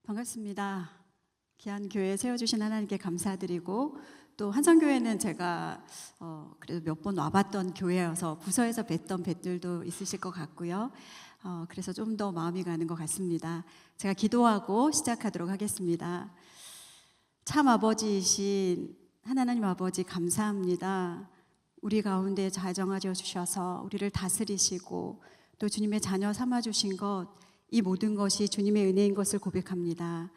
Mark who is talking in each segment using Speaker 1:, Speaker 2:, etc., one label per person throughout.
Speaker 1: 반갑습니다. 귀한 교회 세워주신 하나님께 감사드리고, 또 한성교회는 제가 그래도 몇 번 와봤던 교회여서 부서에서 뵀던 뵀들도 있으실 것 같고요. 그래서 좀 더 마음이 가는 것 같습니다. 제가 기도하고 시작하도록 하겠습니다. 참 아버지이신 하나님 아버지, 감사합니다. 우리 가운데 자정하여 주셔서 우리를 다스리시고 또 주님의 자녀 삼아주신 것, 이 모든 것이 주님의 은혜인 것을 고백합니다.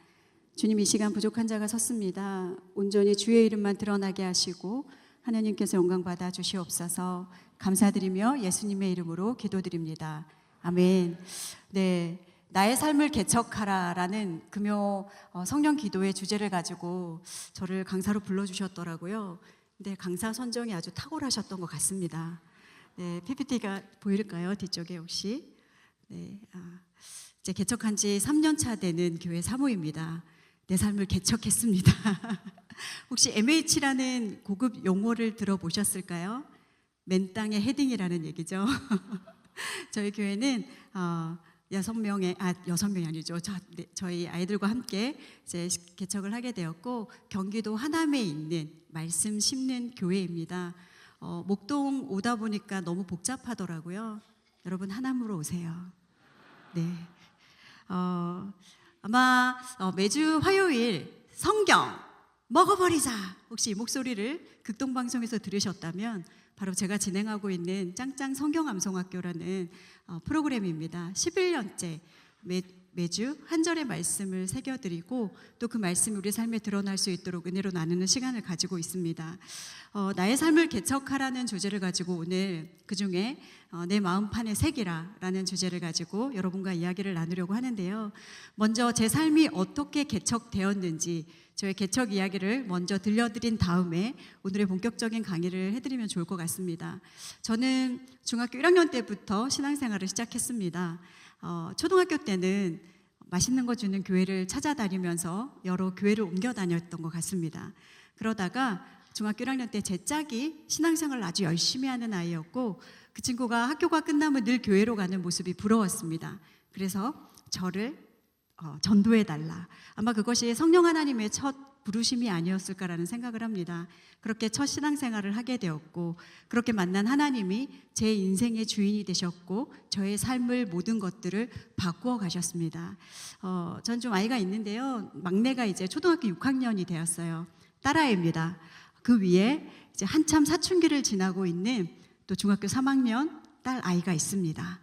Speaker 1: 주님, 이 시간 부족한 자가 섰습니다. 온전히 주의 이름만 드러나게 하시고 하나님께서 영광 받아 주시옵소서. 감사드리며 예수님의 이름으로 기도드립니다. 아멘. 네, 나의 삶을 개척하라라는 금요 성령 기도의 주제를 가지고 저를 강사로 불러주셨더라고요. 근데 강사 선정이 아주 탁월하셨던 것 같습니다. 네, PPT가 보일까요? 뒤쪽에 혹시? 네, 이제 개척한 지 3년 차 되는 교회 사모입니다. 내 삶을 개척했습니다. 혹시 MH라는 고급 용어를 들어보셨을까요? 맨 땅의 헤딩이라는 얘기죠. 저희 교회는 6명이 아니죠. 저희 아이들과 함께 이제 개척을 하게 되었고, 경기도 하남에 있는 말씀 심는 교회입니다. 목동 오다 보니까 너무 복잡하더라고요. 여러분, 하남으로 오세요. 네. 아마 매주 화요일 성경 먹어버리자, 혹시 이 목소리를 극동방송에서 들으셨다면 바로 제가 진행하고 있는 짱짱 성경암송학교라는 프로그램입니다. 11년째 매주 한 절의 말씀을 새겨드리고 또 그 말씀이 우리 삶에 드러날 수 있도록 은혜로 나누는 시간을 가지고 있습니다. 나의 삶을 개척하라는 주제를 가지고 오늘 그중에 내 마음판에 새기라라는 주제를 가지고 여러분과 이야기를 나누려고 하는데요. 먼저 제 삶이 어떻게 개척되었는지 저의 개척 이야기를 먼저 들려드린 다음에 오늘의 본격적인 강의를 해드리면 좋을 것 같습니다. 저는 중학교 1학년 때부터 신앙생활을 시작했습니다. 초등학교 때는 맛있는 거 주는 교회를 찾아다니면서 여러 교회를 옮겨 다녔던 것 같습니다. 그러다가 중학교 1학년 때 제 짝이 신앙생활을 아주 열심히 하는 아이였고, 그 친구가 학교가 끝나면 늘 교회로 가는 모습이 부러웠습니다. 그래서 저를 전도해달라. 아마 그것이 성령 하나님의 첫 부르심이 아니었을까라는 생각을 합니다. 그렇게 첫 신앙생활을 하게 되었고, 그렇게 만난 하나님이 제 인생의 주인이 되셨고 저의 삶을 모든 것들을 바꾸어 가셨습니다. 전 좀 아이가 있는데요. 막내가 이제 초등학교 6학년이 되었어요. 딸아이입니다. 그 위에 이제 한참 사춘기를 지나고 있는 또 중학교 3학년 딸 아이가 있습니다.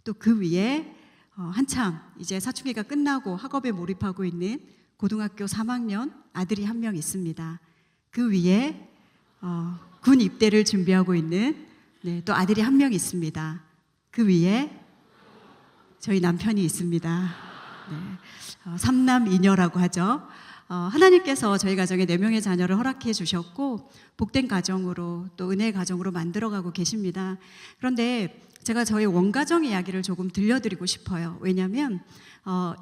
Speaker 1: 또 그 위에 한참 이제 사춘기가 끝나고 학업에 몰입하고 있는 고등학교 3학년 아들이 한 명 있습니다. 그 위에 군 입대를 준비하고 있는 또 아들이 한 명 있습니다. 그 위에 저희 남편이 있습니다. 삼남 이녀라고 하죠. 하나님께서 저희 가정에 4명의 자녀를 허락해 주셨고 복된 가정으로 또 은혜의 가정으로 만들어가고 계십니다. 그런데 제가 저희 원가정 이야기를 조금 들려드리고 싶어요. 왜냐하면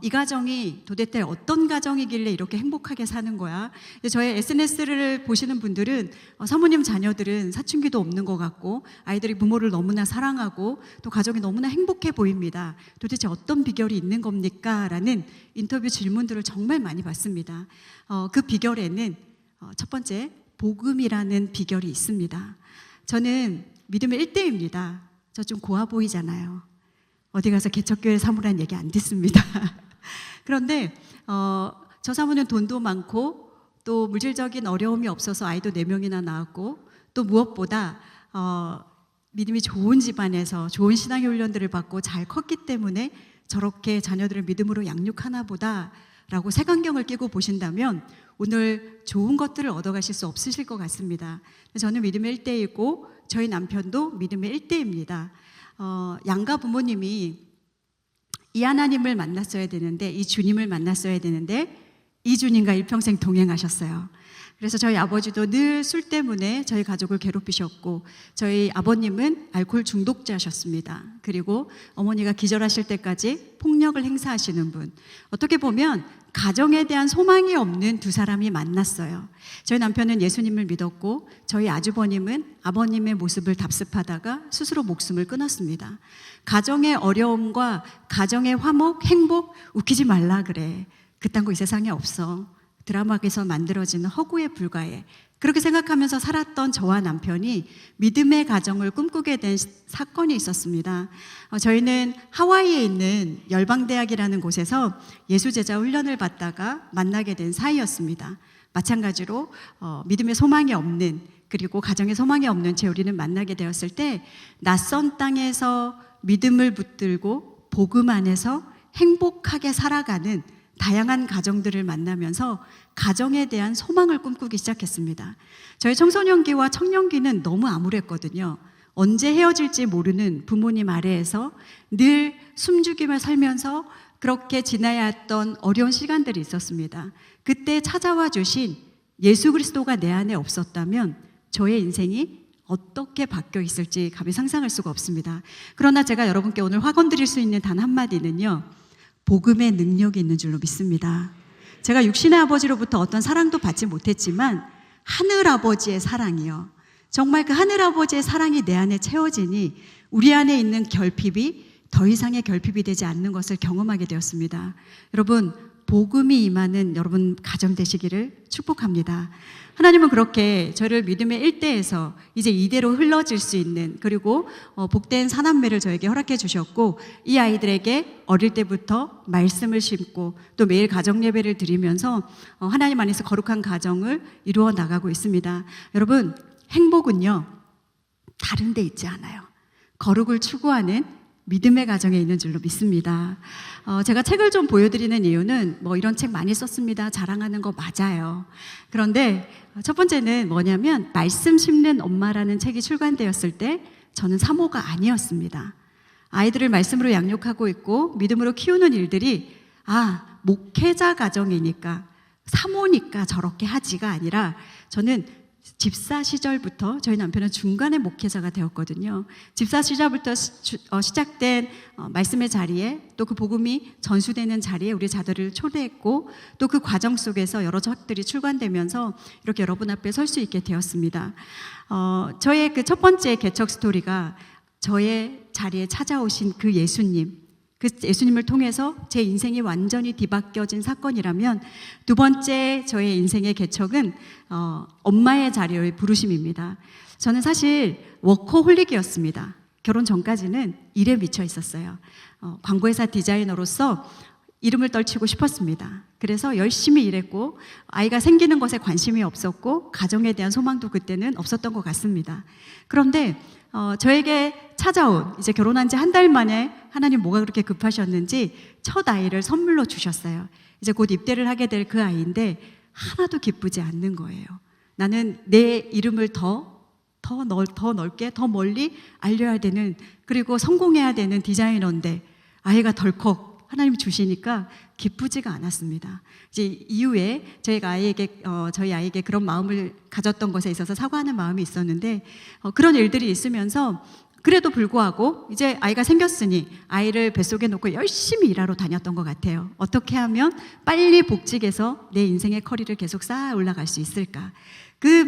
Speaker 1: 이 가정이 도대체 어떤 가정이길래 이렇게 행복하게 사는 거야. 저희 SNS를 보시는 분들은 사모님 자녀들은 사춘기도 없는 것 같고 아이들이 부모를 너무나 사랑하고 또 가정이 너무나 행복해 보입니다. 도대체 어떤 비결이 있는 겁니까? 라는 인터뷰 질문들을 정말 많이 받습니다. 그 비결에는 첫 번째, 복음이라는 비결이 있습니다. 저는 믿음의 1대입니다. 저 좀 고와 보이잖아요. 어디 가서 개척교회 사모란 얘기 안 듣습니다. 그런데 저 사모는 돈도 많고 또 물질적인 어려움이 없어서 아이도 4명이나 낳았고 또 무엇보다 믿음이 좋은 집안에서 좋은 신앙의 훈련들을 받고 잘 컸기 때문에 저렇게 자녀들을 믿음으로 양육하나 보다 라고 색안경을 끼고 보신다면 오늘 좋은 것들을 얻어가실 수 없으실 것 같습니다. 저는 믿음의 1대이고 저희 남편도 믿음의 1대입니다. 양가 부모님이 이 하나님을 만났어야 되는데, 이 주님을 만났어야 되는데 이 주님과 일평생 동행하셨어요. 그래서 저희 아버지도 늘 술 때문에 저희 가족을 괴롭히셨고 저희 아버님은 알코올 중독자셨습니다. 그리고 어머니가 기절하실 때까지 폭력을 행사하시는 분. 어떻게 보면 가정에 대한 소망이 없는 두 사람이 만났어요. 저희 남편은 예수님을 믿었고 저희 아주버님은 아버님의 모습을 답습하다가 스스로 목숨을 끊었습니다. 가정의 어려움과 가정의 화목, 행복 웃기지 말라 그래. 그딴 거 이 세상에 없어. 드라마에서 만들어지는 허구에 불과해. 그렇게 생각하면서 살았던 저와 남편이 믿음의 가정을 꿈꾸게 된 사건이 있었습니다. 저희는 하와이에 있는 열방대학이라는 곳에서 예수제자 훈련을 받다가 만나게 된 사이였습니다. 마찬가지로 믿음의 소망이 없는, 그리고 가정의 소망이 없는 재우리는 만나게 되었을 때 낯선 땅에서 믿음을 붙들고 복음 안에서 행복하게 살아가는 다양한 가정들을 만나면서 가정에 대한 소망을 꿈꾸기 시작했습니다. 저희 청소년기와 청년기는 너무 암울했거든요. 언제 헤어질지 모르는 부모님 아래에서 늘 숨죽이며 살면서 그렇게 지나야 했던 어려운 시간들이 있었습니다. 그때 찾아와 주신 예수 그리스도가 내 안에 없었다면 저의 인생이 어떻게 바뀌어 있을지 감히 상상할 수가 없습니다. 그러나 제가 여러분께 오늘 확언 드릴 수 있는 단 한마디는요, 복음의 능력이 있는 줄로 믿습니다. 제가 육신의 아버지로부터 어떤 사랑도 받지 못했지만 하늘 아버지의 사랑이요, 정말 그 하늘 아버지의 사랑이 내 안에 채워지니 우리 안에 있는 결핍이 더 이상의 결핍이 되지 않는 것을 경험하게 되었습니다. 여러분, 복음이 임하는 여러분 가정 되시기를 축복합니다. 하나님은 그렇게 저를 믿음의 일대에서 이제 이대로 흘러질 수 있는, 그리고 복된 사남매를 저에게 허락해 주셨고, 이 아이들에게 어릴 때부터 말씀을 심고 또 매일 가정 예배를 드리면서 하나님 안에서 거룩한 가정을 이루어 나가고 있습니다. 여러분, 행복은요 다른 데 있지 않아요. 거룩을 추구하는 믿음의 가정에 있는 줄로 믿습니다. 제가 책을 좀 보여드리는 이유는 이런 책 많이 썼습니다, 자랑하는 거 맞아요. 그런데 첫 번째는 뭐냐면 말씀 심는 엄마라는 책이 출간되었을 때 저는 사모가 아니었습니다. 아이들을 말씀으로 양육하고 있고 믿음으로 키우는 일들이 목회자 가정이니까 사모니까 저렇게 하지가 아니라, 저는 집사 시절부터, 저희 남편은 중간에 목회자가 되었거든요. 집사 시절부터 시작된 말씀의 자리에, 또 그 복음이 전수되는 자리에 우리 자들을 초대했고, 또 그 과정 속에서 여러 책들이 출간되면서 이렇게 여러분 앞에 설 수 있게 되었습니다. 저의 그 첫 번째 개척 스토리가 저의 자리에 찾아오신 그 예수님, 그 예수님을 통해서 제 인생이 완전히 뒤바뀌어진 사건이라면, 두 번째 저의 인생의 개척은 엄마의 자리의 부르심입니다. 저는 사실 워커홀릭이었습니다. 결혼 전까지는 일에 미쳐 있었어요. 광고회사 디자이너로서 이름을 떨치고 싶었습니다. 그래서 열심히 일했고, 아이가 생기는 것에 관심이 없었고, 가정에 대한 소망도 그때는 없었던 것 같습니다. 그런데 저에게 찾아온, 이제 결혼한 지 한 달 만에 하나님 뭐가 그렇게 급하셨는지 첫 아이를 선물로 주셨어요. 이제 곧 입대를 하게 될 그 아이인데 하나도 기쁘지 않는 거예요. 나는 내 이름을 더 넓게, 더 멀리 알려야 되는, 그리고 성공해야 되는 디자이너인데 아이가 덜컥 하나님 주시니까 기쁘지가 않았습니다. 이제 이후에 저희 아이에게 그런 마음을 가졌던 것에 있어서 사과하는 마음이 있었는데, 그런 일들이 있으면서 그래도 불구하고 이제 아이가 생겼으니 아이를 뱃속에 놓고 열심히 일하러 다녔던 것 같아요. 어떻게 하면 빨리 복직해서 내 인생의 커리를 계속 쌓아 올라갈 수 있을까? 그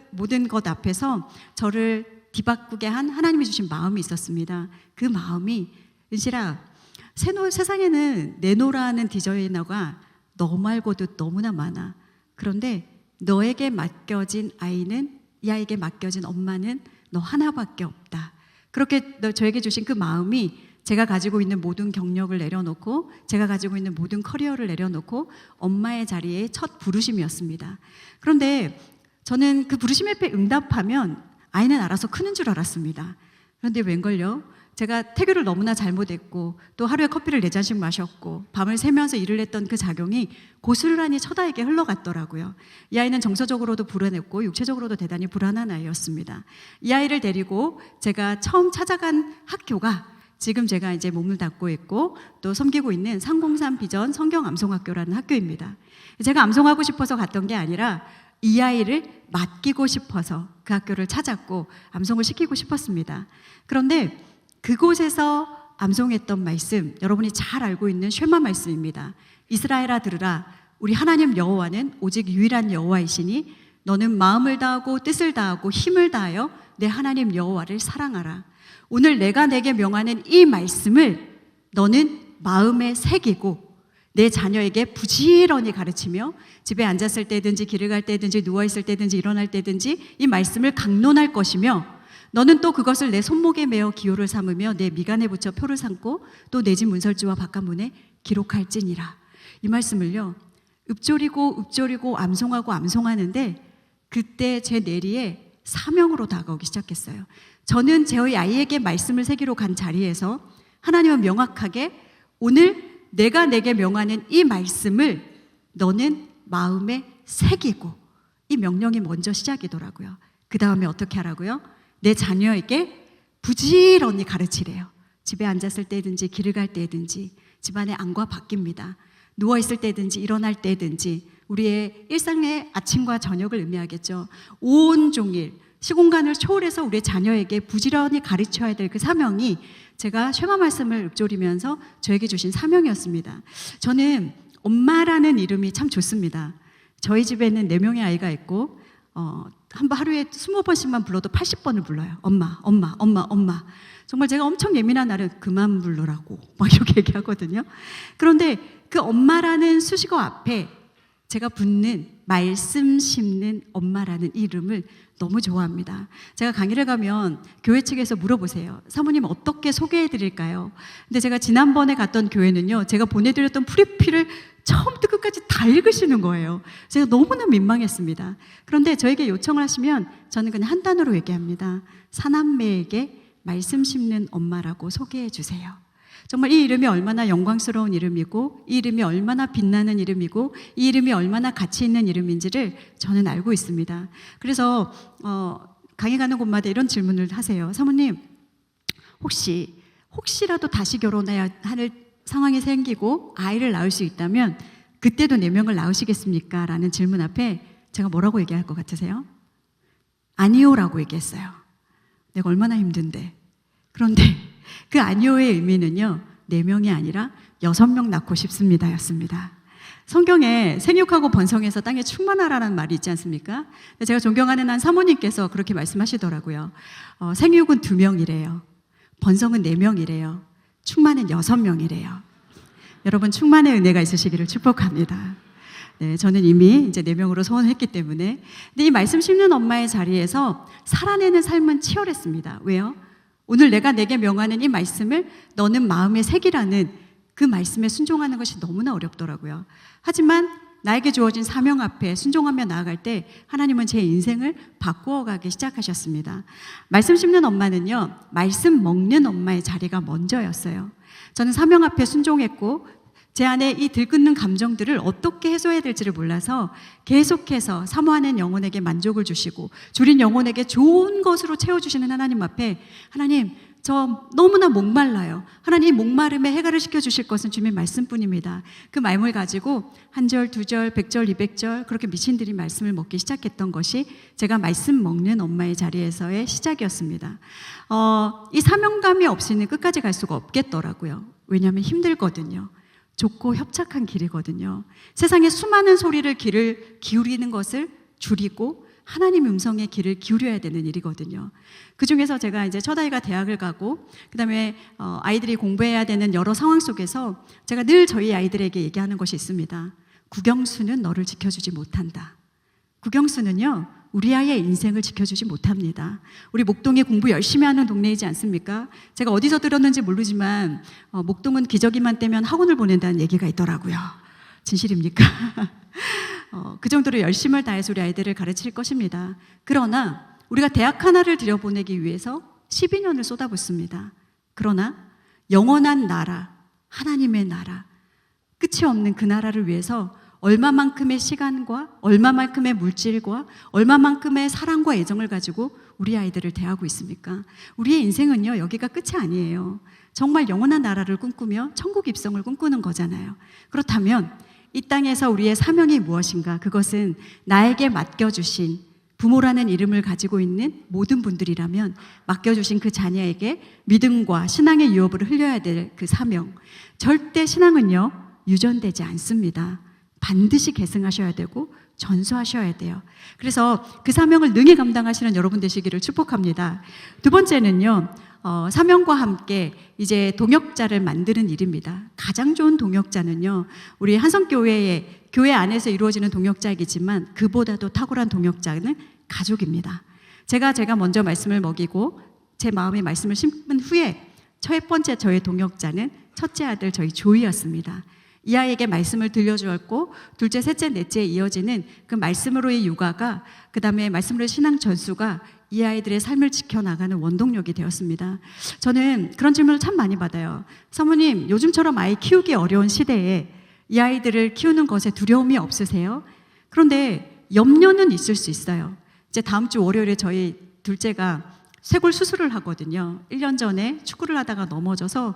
Speaker 1: 모든 것 앞에서 저를 뒤바꾸게 한 하나님이 주신 마음이 있었습니다. 그 마음이, 은실아, 세상에는 내노라는 디자이너가 너 말고도 너무나 많아. 그런데 너에게 맡겨진 아이는, 이 아이에게 맡겨진 엄마는 너 하나밖에 없다. 그렇게 저에게 주신 그 마음이, 제가 가지고 있는 모든 경력을 내려놓고, 제가 가지고 있는 모든 커리어를 내려놓고 엄마의 자리에 첫 부르심이었습니다. 그런데 저는 그 부르심에 응답하면 아이는 알아서 크는 줄 알았습니다. 그런데 웬걸요? 제가 태교를 너무나 잘못했고, 또 하루에 커피를 4잔씩 마셨고 밤을 새면서 일을 했던 그 작용이 고스란히 첫 아이에게 흘러갔더라고요. 이 아이는 정서적으로도 불안했고 육체적으로도 대단히 불안한 아이였습니다. 이 아이를 데리고 제가 처음 찾아간 학교가 지금 제가 이제 몸을 닫고 있고 또 섬기고 있는 303 비전 성경 암송학교라는 학교입니다. 제가 암송하고 싶어서 갔던 게 아니라 이 아이를 맡기고 싶어서 그 학교를 찾았고 암송을 시키고 싶었습니다. 그런데 그곳에서 암송했던 말씀, 여러분이 잘 알고 있는 쉐마 말씀입니다. 이스라엘아 들으라, 우리 하나님 여호와는 오직 유일한 여호와이시니 너는 마음을 다하고 뜻을 다하고 힘을 다하여 내 하나님 여호와를 사랑하라. 오늘 내가 내게 명하는 이 말씀을 너는 마음에 새기고 내 자녀에게 부지런히 가르치며 집에 앉았을 때든지 길을 갈 때든지 누워있을 때든지 일어날 때든지 이 말씀을 강론할 것이며 너는 또 그것을 내 손목에 매어 기호를 삼으며 내 미간에 붙여 표를 삼고 또 내 집 문설주와 바깥문에 기록할지니라. 이 말씀을요 읊조리고 암송하고 암송하는데 그때 제 내리에 사명으로 다가오기 시작했어요. 저는 저희 아이에게 말씀을 새기러 간 자리에서 하나님은 명확하게 오늘 내가 내게 명하는 이 말씀을 너는 마음에 새기고, 이 명령이 먼저 시작이더라고요. 그 다음에 어떻게 하라고요? 내 자녀에게 부지런히 가르치래요. 집에 앉았을 때든지 길을 갈 때든지 집안의 안과 바뀝니다. 누워있을 때든지 일어날 때든지 우리의 일상의 아침과 저녁을 의미하겠죠. 온종일 시공간을 초월해서 우리의 자녀에게 부지런히 가르쳐야 될 그 사명이 제가 쉐마 말씀을 읊조리면서 저에게 주신 사명이었습니다. 저는 엄마라는 이름이 참 좋습니다. 저희 집에는 4명의 아이가 있고 하루에 20번씩만 불러도 80번을 불러요. 엄마, 엄마, 엄마, 엄마. 정말 제가 엄청 예민한 날은 그만 부르라고 막 이렇게 얘기하거든요. 그런데 그 엄마라는 수식어 앞에 제가 붙는 말씀 심는 엄마라는 이름을 너무 좋아합니다. 제가 강의를 가면 교회 측에서 물어보세요. 사모님 어떻게 소개해 드릴까요? 근데 제가 지난번에 갔던 교회는요, 제가 보내드렸던 프리필을 처음부터 끝까지 다 읽으시는 거예요. 제가 너무나 민망했습니다. 그런데 저에게 요청을 하시면 저는 그냥 한 단어로 얘기합니다. 사남매에게 말씀 심는 엄마라고 소개해 주세요. 정말 이 이름이 얼마나 영광스러운 이름이고 이 이름이 얼마나 빛나는 이름이고 이 이름이 얼마나 가치 있는 이름인지를 저는 알고 있습니다. 그래서 강의 가는 곳마다 이런 질문을 하세요. 사모님 혹시라도 다시 결혼해야 할 상황이 생기고 아이를 낳을 수 있다면 그때도 4명을 낳으시겠습니까? 라는 질문 앞에 제가 뭐라고 얘기할 것 같으세요? 아니요라고 얘기했어요. 내가 얼마나 힘든데. 그런데 그 아니오의 의미는요 4명이 아니라 6명 낳고 싶습니다 였습니다. 성경에 생육하고 번성해서 땅에 충만하라는 말이 있지 않습니까? 제가 존경하는 한 사모님께서 그렇게 말씀하시더라고요. 생육은 2명이래요. 번성은 4명이래요. 충만은 6명이래요. 여러분 충만의 은혜가 있으시기를 축복합니다. 네, 저는 이미 이제 4명으로 소원했기 때문에. 근데 이 말씀 심는 엄마의 자리에서 살아내는 삶은 치열했습니다. 왜요? 오늘 내가 내게 명하는 이 말씀을 너는 마음에 새기라는 그 말씀에 순종하는 것이 너무나 어렵더라고요. 하지만 나에게 주어진 사명 앞에 순종하며 나아갈 때 하나님은 제 인생을 바꾸어가기 시작하셨습니다. 말씀 심는 엄마는요, 말씀 먹는 엄마의 자리가 먼저였어요. 저는 사명 앞에 순종했고 제 안에 이 들끓는 감정들을 어떻게 해소해야 될지를 몰라서 계속해서 사모하는 영혼에게 만족을 주시고 줄인 영혼에게 좋은 것으로 채워주시는 하나님 앞에 하나님 저 너무나 목말라요. 하나님 목마름에 해결을 시켜주실 것은 주님의 말씀뿐입니다. 그 마음을 가지고 1절, 2절, 100절, 200절 그렇게 미친들이 말씀을 먹기 시작했던 것이 제가 말씀 먹는 엄마의 자리에서의 시작이었습니다. 이 사명감이 없이는 끝까지 갈 수가 없겠더라고요. 왜냐하면 힘들거든요. 좁고 협착한 길이거든요. 세상에 수많은 소리를 귀를 기울이는 것을 줄이고 하나님 음성의 귀를 기울여야 되는 일이거든요. 그 중에서 제가 이제 첫 아이가 대학을 가고 그다음에 아이들이 공부해야 되는 여러 상황 속에서 제가 늘 저희 아이들에게 얘기하는 것이 있습니다. 국영수는 너를 지켜주지 못한다. 국영수는요, 우리 아이의 인생을 지켜주지 못합니다. 우리 목동이 공부 열심히 하는 동네이지 않습니까? 제가 어디서 들었는지 모르지만 목동은 기저귀만 떼면 학원을 보낸다는 얘기가 있더라고요. 진실입니까? 그 정도로 열심을 다해서 우리 아이들을 가르칠 것입니다. 그러나 우리가 대학 하나를 들여보내기 위해서 12년을 쏟아붓습니다. 그러나 영원한 나라, 하나님의 나라, 끝이 없는 그 나라를 위해서 얼마만큼의 시간과 얼마만큼의 물질과 얼마만큼의 사랑과 애정을 가지고 우리 아이들을 대하고 있습니까? 우리의 인생은요, 여기가 끝이 아니에요. 정말 영원한 나라를 꿈꾸며 천국 입성을 꿈꾸는 거잖아요. 그렇다면 이 땅에서 우리의 사명이 무엇인가? 그것은 나에게 맡겨주신 부모라는 이름을 가지고 있는 모든 분들이라면 맡겨주신 그 자녀에게 믿음과 신앙의 유업을 흘려야 될 그 사명. 절대 신앙은요, 유전되지 않습니다. 반드시 계승하셔야 되고 전수하셔야 돼요. 그래서 그 사명을 능히 감당하시는 여러분 되시기를 축복합니다. 두 번째는요, 사명과 함께 이제 동역자를 만드는 일입니다. 가장 좋은 동역자는요, 우리 한성교회의 교회 안에서 이루어지는 동역자이겠지만 그보다도 탁월한 동역자는 가족입니다. 제가 먼저 말씀을 먹이고 제 마음에 말씀을 심은 후에 첫 번째 저의 동역자는 첫째 아들 저희 조이였습니다. 이 아이에게 말씀을 들려주었고 둘째, 셋째, 넷째에 이어지는 그 말씀으로의 육아가, 그 다음에 말씀으로의 신앙 전수가 이 아이들의 삶을 지켜나가는 원동력이 되었습니다. 저는 그런 질문을 참 많이 받아요. 사모님, 요즘처럼 아이 키우기 어려운 시대에 이 아이들을 키우는 것에 두려움이 없으세요? 그런데 염려는 있을 수 있어요. 이제 다음 주 월요일에 저희 둘째가 쇄골 수술을 하거든요. 1년 전에 축구를 하다가 넘어져서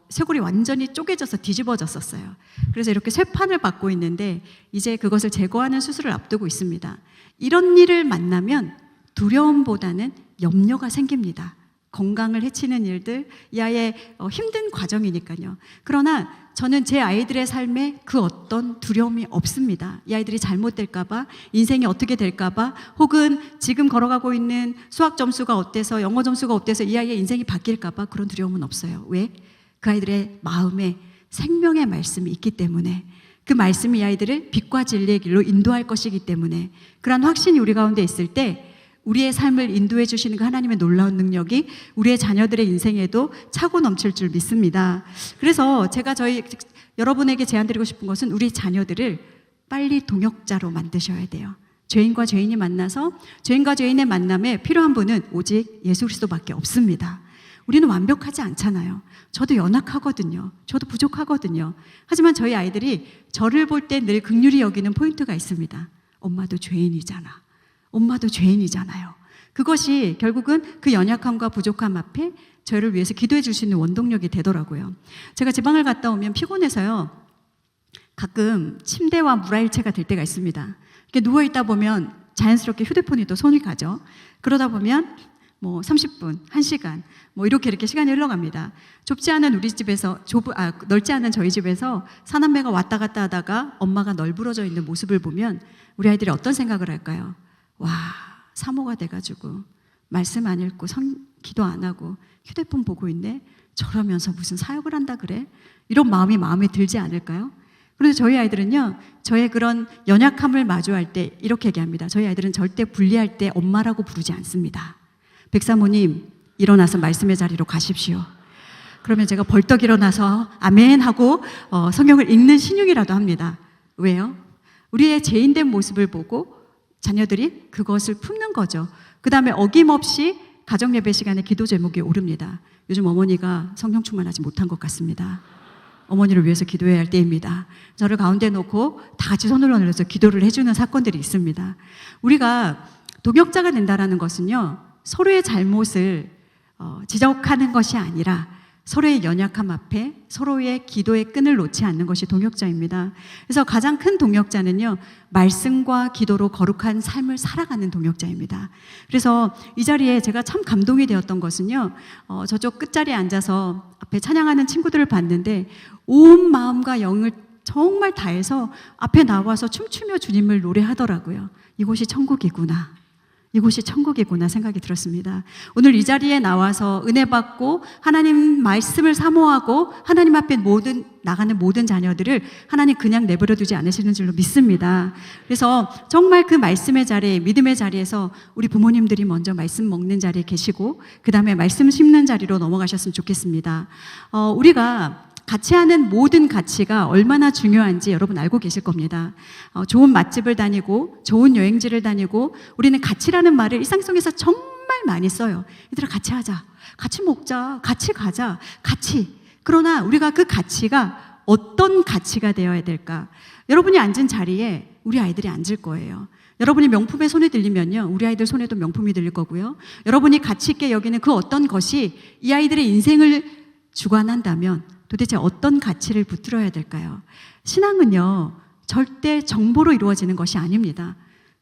Speaker 1: 쇄골이 완전히 쪼개져서 뒤집어졌었어요. 그래서 이렇게 쇠판을 받고 있는데 이제 그것을 제거하는 수술을 앞두고 있습니다. 이런 일을 만나면 두려움보다는 염려가 생깁니다. 건강을 해치는 일들, 이 아이의 힘든 과정이니까요. 그러나 저는 제 아이들의 삶에 그 어떤 두려움이 없습니다. 이 아이들이 잘못될까봐, 인생이 어떻게 될까봐, 혹은 지금 걸어가고 있는 수학 점수가 어때서, 영어 점수가 어때서 이 아이의 인생이 바뀔까봐 그런 두려움은 없어요. 왜? 그 아이들의 마음에 생명의 말씀이 있기 때문에, 그 말씀이 이 아이들을 빛과 진리의 길로 인도할 것이기 때문에, 그러한 확신이 우리 가운데 있을 때 우리의 삶을 인도해 주시는 그 하나님의 놀라운 능력이 우리의 자녀들의 인생에도 차고 넘칠 줄 믿습니다. 그래서 제가 여러분에게 제안드리고 싶은 것은 우리 자녀들을 빨리 동역자로 만드셔야 돼요. 죄인과 죄인이 만나서 죄인과 죄인의 만남에 필요한 분은 오직 예수 그리스도밖에 없습니다. 우리는 완벽하지 않잖아요. 저도 연약하거든요. 저도 부족하거든요. 하지만 저희 아이들이 저를 볼 때 늘 긍휼히 여기는 포인트가 있습니다. 엄마도 죄인이잖아. 엄마도 죄인이잖아요. 그것이 결국은 그 연약함과 부족함 앞에 저를 위해서 기도해 줄 수 있는 원동력이 되더라고요. 제가 지방을 갔다 오면 피곤해서요, 가끔 침대와 물화일체가 될 때가 있습니다. 이렇게 누워있다 보면 자연스럽게 휴대폰이 또 손이 가죠. 그러다 보면 30분, 1시간 이렇게 시간이 흘러갑니다. 좁지 않은 우리 집에서 넓지 않은 저희 집에서 사남매가 왔다 갔다 하다가 엄마가 널브러져 있는 모습을 보면 우리 아이들이 어떤 생각을 할까요? 와, 사모가 돼가지고 말씀 안 읽고 기도 안 하고 휴대폰 보고 있네? 저러면서 무슨 사역을 한다 그래? 이런 마음이 마음에 들지 않을까요? 그런데 저희 아이들은요, 저의 그런 연약함을 마주할 때 이렇게 얘기합니다. 저희 아이들은 절대 불리할 때 엄마라고 부르지 않습니다. 백사모님, 일어나서 말씀의 자리로 가십시오. 그러면 제가 벌떡 일어나서 아멘 하고 성경을 읽는 신용이라도 합니다. 왜요? 우리의 죄인된 모습을 보고 자녀들이 그것을 품는 거죠. 그 다음에 어김없이 가정예배 시간에 기도 제목이 오릅니다. 요즘 어머니가 성령 충만하지 못한 것 같습니다. 어머니를 위해서 기도해야 할 때입니다. 저를 가운데 놓고 다 같이 손을 올려서 기도를 해주는 사건들이 있습니다. 우리가 동역자가 된다는 것은요, 서로의 잘못을 지적하는 것이 아니라 서로의 연약함 앞에 서로의 기도의 끈을 놓지 않는 것이 동역자입니다. 그래서 가장 큰 동역자는요, 말씀과 기도로 거룩한 삶을 살아가는 동역자입니다. 그래서 이 자리에 제가 참 감동이 되었던 것은요, 저쪽 끝자리에 앉아서 앞에 찬양하는 친구들을 봤는데 온 마음과 영을 정말 다해서 앞에 나와서 춤추며 주님을 노래하더라고요. 이곳이 천국이구나. 이곳이 천국이구나 생각이 들었습니다. 오늘 이 자리에 나와서 은혜 받고 하나님 말씀을 사모하고 하나님 앞에 나가는 모든 자녀들을 하나님 그냥 내버려 두지 않으시는 줄로 믿습니다. 그래서 정말 그 말씀의 자리에, 믿음의 자리에서 우리 부모님들이 먼저 말씀 먹는 자리에 계시고 그 다음에 말씀 심는 자리로 넘어가셨으면 좋겠습니다. 우리가 같이 하는 모든 가치가 얼마나 중요한지 여러분 알고 계실 겁니다. 좋은 맛집을 다니고 좋은 여행지를 다니고 우리는 가치라는 말을 일상속에서 정말 많이 써요. 얘들아 같이 하자, 같이 먹자, 같이 가자, 같이. 그러나 우리가 그 가치가 어떤 가치가 되어야 될까? 여러분이 앉은 자리에 우리 아이들이 앉을 거예요. 여러분이 명품에 손에 들리면요, 우리 아이들 손에도 명품이 들릴 거고요. 여러분이 가치 있게 여기는 그 어떤 것이 이 아이들의 인생을 주관한다면 도대체 어떤 가치를 붙들어야 될까요? 신앙은요, 절대 정보로 이루어지는 것이 아닙니다.